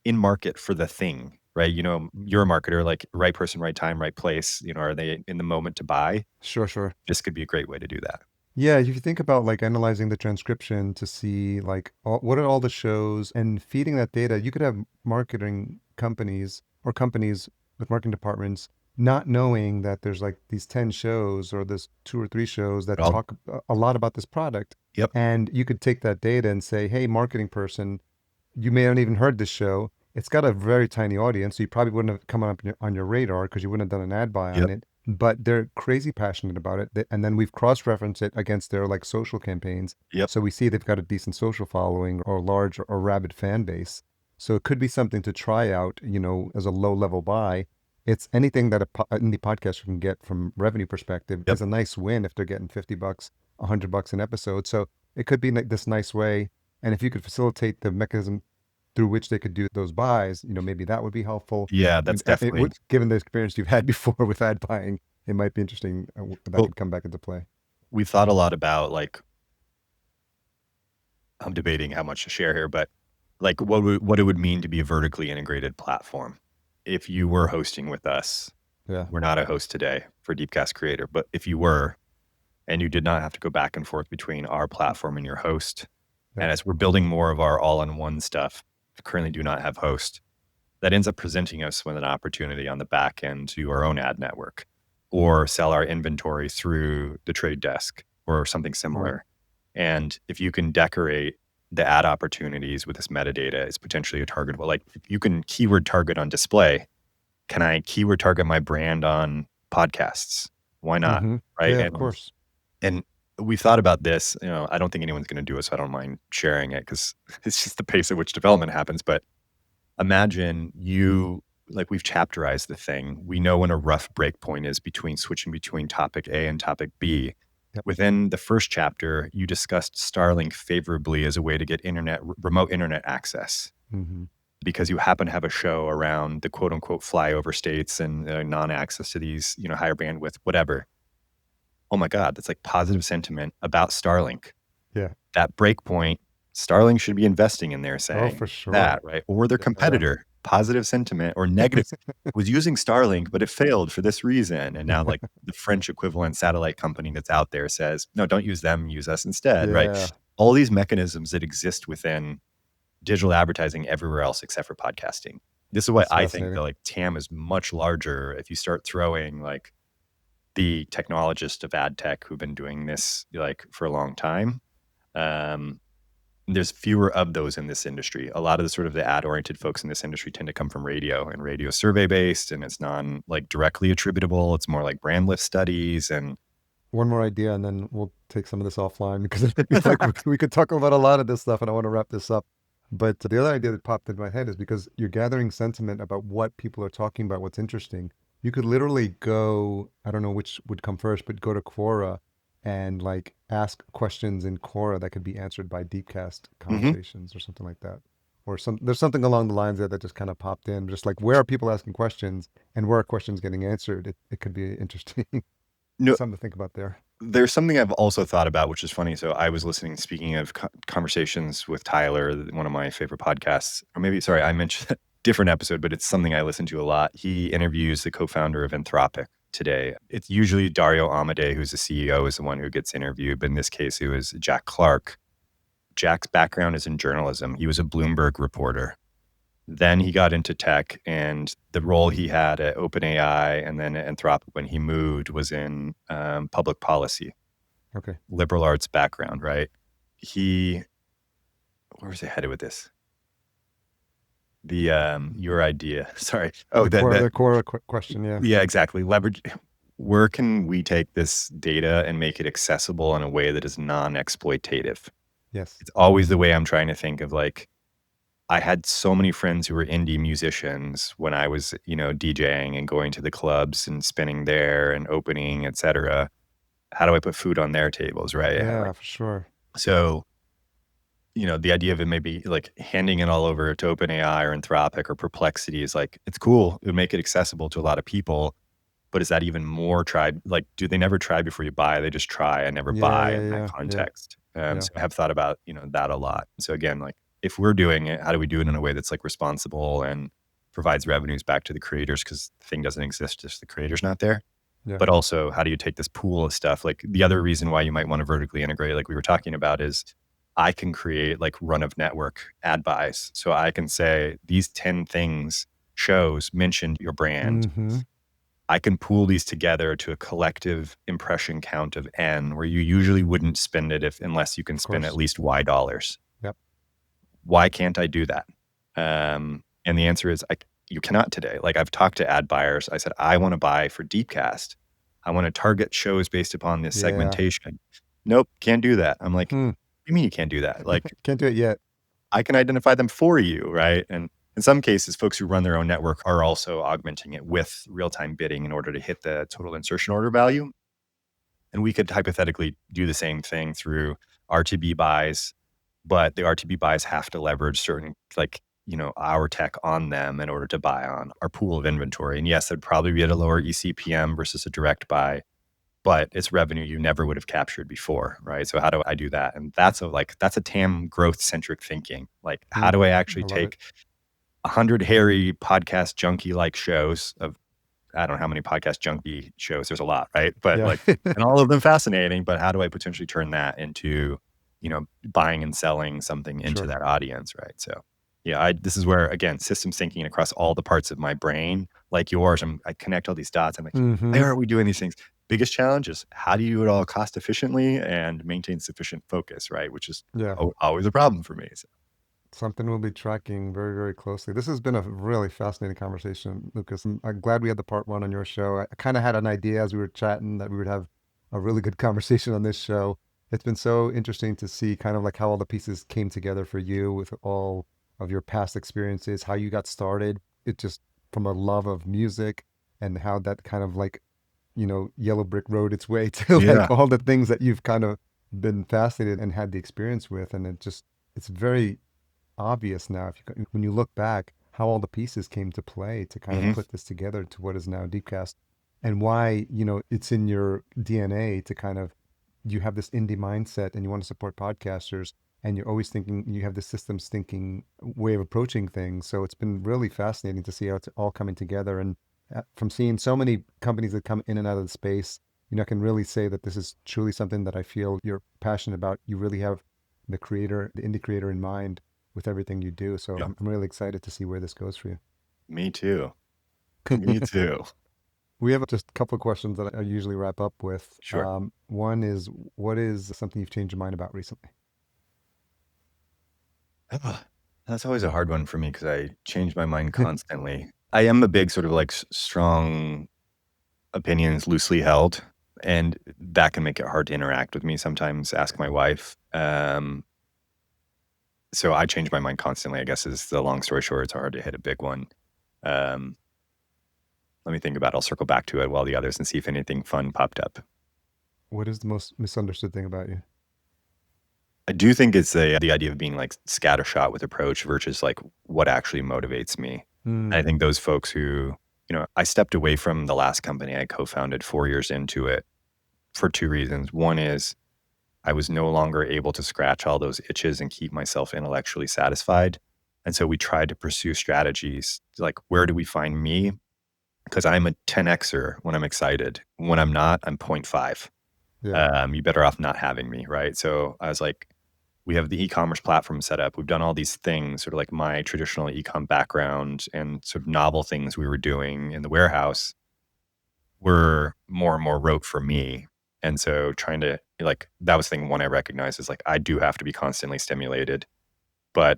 in market for the thing, right? You're a marketer, like right person, right time, right place. Are they in the moment to buy? Sure. This could be a great way to do that. Yeah, if you think about like analyzing the transcription to see like what are all the shows and feeding that data, you could have marketing companies or companies with marketing departments not knowing that there's like these 10 shows or this 2 or 3 shows that Well, talk a lot about this product. yep, And you could take that data and say, hey, marketing person, you may not even heard this show. It's got a very tiny audience, so you probably wouldn't have come up on your radar because you wouldn't have done an ad buy on yep, it. But they're crazy passionate about it, and then we've cross-referenced it against their like social campaigns, yep. so we see they've got a decent social following or large or rabid fan base. So it could be something to try out, as a low-level buy. It's anything that an indie podcaster can get from revenue perspective Yep. is a nice win if they're getting $50, $100 an episode. So it could be this nice way. And if you could facilitate the mechanism through which they could do those buys, maybe that would be helpful. Yeah, that's It definitely would, given the experience you've had before with ad buying, it might be interesting that well. could come back into play. We thought a lot about like I'm debating how much to share here, but like what it would mean to be a vertically integrated platform. If you were hosting with us, Yeah. we're not a host today for Deepcast Creator, but if you were, and you did not have to go back and forth between our platform and your host, Yeah. and as we're building more of our all-in-one stuff, we currently do not have host. That ends up presenting us with an opportunity on the back end to our own ad network or sell our inventory through the trade desk or something similar. Right. And if you can decorate the ad opportunities with this metadata, it's potentially a targetable. Like if you can keyword target on display, can I keyword target my brand on podcasts? Why not? Mm-hmm. Right. Yeah, of course. And we've thought about this. I don't think anyone's going to do it, so I don't mind sharing it because it's just the pace at which development happens. But imagine like we've chapterized the thing. We know when a rough breakpoint is between switching between topic A and topic B. Yep. Within the first chapter, you discussed Starlink favorably as a way to get remote internet access Mm-hmm. because you happen to have a show around the quote unquote flyover states and non-access to these, higher bandwidth, whatever. Oh my God, that's like positive sentiment about Starlink. Yeah. That breakpoint, Starlink should be investing in there Oh, saying for sure. that, right? Or their Yeah. competitor, positive sentiment or negative, was using Starlink, but it failed for this reason. And now, like the French equivalent satellite company that's out there says, no, don't use them, use us instead, right? Yeah. All these mechanisms that exist within digital advertising everywhere else except for podcasting. This is why That's I think fascinating. that like TAM is much larger if you start throwing like the technologists of ad tech who've been doing this like for a long time. There's fewer of those in this industry. A lot of the sort of the ad oriented folks in this industry tend to come from radio, and radio survey based, and it's non like directly attributable. It's more like brand lift studies and One more idea, and then we'll take some of this offline because I feel like we could talk about a lot of this stuff, and I want to wrap this up. But the other idea that popped into my head is because you're gathering sentiment about what people are talking about, what's interesting. You could literally go, I don't know which would come first, but go to Quora and like ask questions in Quora that could be answered by Deepcast Mhm. conversations or something like that. Or there's something along the lines there that just kind of popped in, just like where are people asking questions and where are questions getting answered? It could be interesting. No, Something to think about there. there's something I've also thought about, which is funny. So I was listening, speaking of conversations with Tyler, one of my favorite podcasts, or maybe, sorry, I mentioned a different episode, but it's something I listen to a lot. He interviews the co-founder of Anthropic today. It's usually Dario Amodei, who's the CEO, is the one who gets interviewed. But in this case, it was Jack Clark. Jack's background is in journalism. He was a Bloomberg reporter. Then he got into tech, and the role he had at OpenAI and then at Anthropic when he moved was in public policy, Okay. liberal arts background, right? Where was I headed with this? Your idea. Sorry. Oh, The core question, yeah. yeah, exactly. Leverage. Where can we take this data and make it accessible in a way that is non-exploitative? Yes. It's always the way I'm trying to think of like, I had so many friends who were indie musicians when I was, DJing and going to the clubs and spinning there and opening, et cetera. How do I put food on their tables, right? Yeah, for sure. So, the idea of it maybe like handing it all over to OpenAI or Anthropic or Perplexity is like, it's cool. It would make it accessible to a lot of people. But is that even more tried? Like, do they never try before you buy? They just try and never buy in that Yeah. context. Yeah. So I have thought about, that a lot. So again, like if we're doing it, how do we do it in a way that's like responsible and provides revenues back to the creators? Because the thing doesn't exist, just the creator's not there. Yeah. But also, how do you take this pool of stuff? Like the other reason why you might want to vertically integrate, like we were talking about, is I can create like run of network ad buys. So I can say these 10 shows mentioned your brand. Mm-hmm. I can pool these together to a collective impression count of N, where you usually wouldn't spend it unless you can Of spend at course. least Y dollars. Yep. Why can't I do that? And the answer is you cannot today. Like, I've talked to ad buyers. I said, I want to buy for Deepcast. I want to target shows based upon this Yeah. segmentation. Nope, can't do that. I'm like, what Hmm. do you mean you can't do that? Like, Can't do it yet. I can identify them for you, right? And in some cases, folks who run their own network are also augmenting it with real-time bidding in order to hit the total insertion order value. And we could hypothetically do the same thing through RTB buys, but the RTB buys have to leverage certain, like, our tech on them in order to buy on our pool of inventory. And yes, it'd probably be at a lower ECPM versus a direct buy, but it's revenue you never would have captured before, right? So how do I do that? And that's a TAM growth centric thinking. Like, how do I actually I love it. take 100 hairy podcast junkie like shows of, I don't know how many podcast junkie shows, there's a lot, right? But Yeah. and all of them fascinating, but how do I potentially turn that into, buying and selling something into Sure. that audience, right? So yeah, this is where, again, systems thinking across all the parts of my brain, like yours, I connect all these dots. I'm like, why are we doing these things? Biggest challenge is how do you do it all cost efficiently and maintain sufficient focus, right? Which is Yeah. always a problem for me. So. Something we'll be tracking very, very closely. This has been a really fascinating conversation, Lucas. I'm glad we had the part one on your show. I kind of had an idea as we were chatting that we would have a really good conversation on this show. It's been so interesting to see kind of like how all the pieces came together for you with all of your past experiences, how you got started. It just from a love of music and how that kind of like, yellow brick road its way to like Yeah. all the things that you've kind of been fascinated and had the experience with. And it's very obvious now when you look back how all the pieces came to play to kind of Hmm. put this together to what is now Deepcast and why it's in your DNA to kind of you have this indie mindset and you want to support podcasters and you're always thinking you have this systems thinking way of approaching things. So it's been really fascinating to see how it's all coming together and from seeing so many companies that come in and out of the space, I can really say that this is truly something that I feel you're passionate about. You really have the indie creator in mind with everything you do. So Yeah. I'm really excited to see where this goes for Me too. you. Me too. We have just a couple of questions that I usually wrap up with. Sure. One is, what is something you've changed your mind about recently? That's always a hard one for me because I change my mind constantly. I am a big sort of like strong opinions loosely held, and that can make it hard to interact with me sometimes. Ask my wife. So I change my mind constantly, I guess, is the long story short. It's hard to hit a big one. Um, Let me think about it. I'll circle back to it while the others and see if anything fun popped up. What is the most misunderstood thing about you? I do think it's the idea of being like scattershot with approach versus like what actually motivates me. I think those folks who, I stepped away from the last company I co-founded 4 years into it for two reasons. One is I was no longer able to scratch all those itches and keep myself intellectually satisfied. And so we tried to pursue strategies like, where do we find me? Because I'm a 10xer when I'm excited. When I'm not, I'm 0.5. Yeah. You better off not having me, right? So I was like, we have the e-commerce platform set up. We've done all these things, sort of like my traditional e-com background and sort of novel things we were doing in the warehouse were more and more rote for me. And so trying to like, that was thing one I recognized is like, I do have to be constantly stimulated. But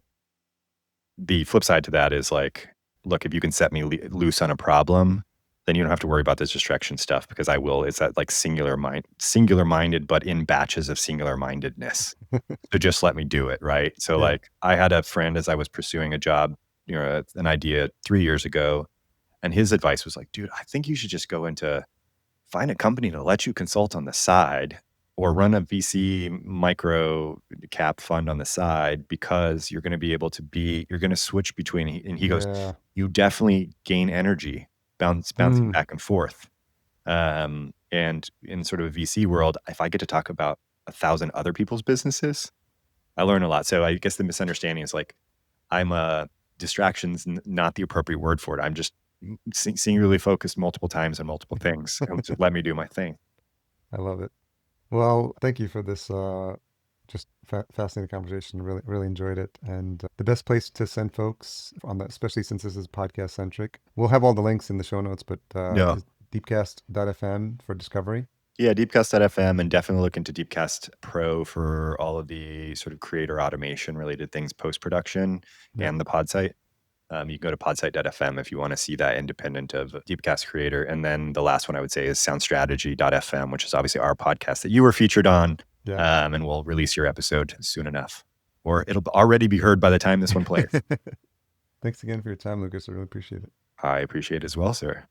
the flip side to that is like, look, if you can set me loose on a problem, then you don't have to worry about this distraction stuff because I will. It's that like singular minded, but in batches of singular mindedness. So just let me do it. Right. So Yeah. like I had a friend as I was pursuing a job, an idea 3 years ago. And his advice was like, dude, I think you should just find a company to let you consult on the side or run a VC micro cap fund on the side because you're going to be able to you're going to switch between, and he goes, Yeah. you definitely gain energy bouncing back and forth. And in sort of a VC world, if I get to talk about 1,000 other people's businesses, I learn a lot. So I guess the misunderstanding is like, distraction's not the appropriate word for it. I'm just singularly focused multiple times on multiple things. And just let me do my thing. I love it. Well, thank you for this just fascinating conversation. Really, really enjoyed it. And the best place to send folks on that, especially since this is podcast centric, we'll have all the links in the show notes. But Yeah. Deepcast.fm for discovery. Yeah, Deepcast.fm, and definitely look into Deepcast Pro for all of the sort of creator automation related things post-production and the pod site. You can go to podsite.fm if you want to see that independent of Deepcast Creator. And then the last one I would say is soundstrategy.fm, which is obviously our podcast that you were featured on. And we'll release your episode soon enough, or it'll already be heard by the time this one plays. Thanks again for your time, Lucas. I really appreciate it. I appreciate it as well, sir.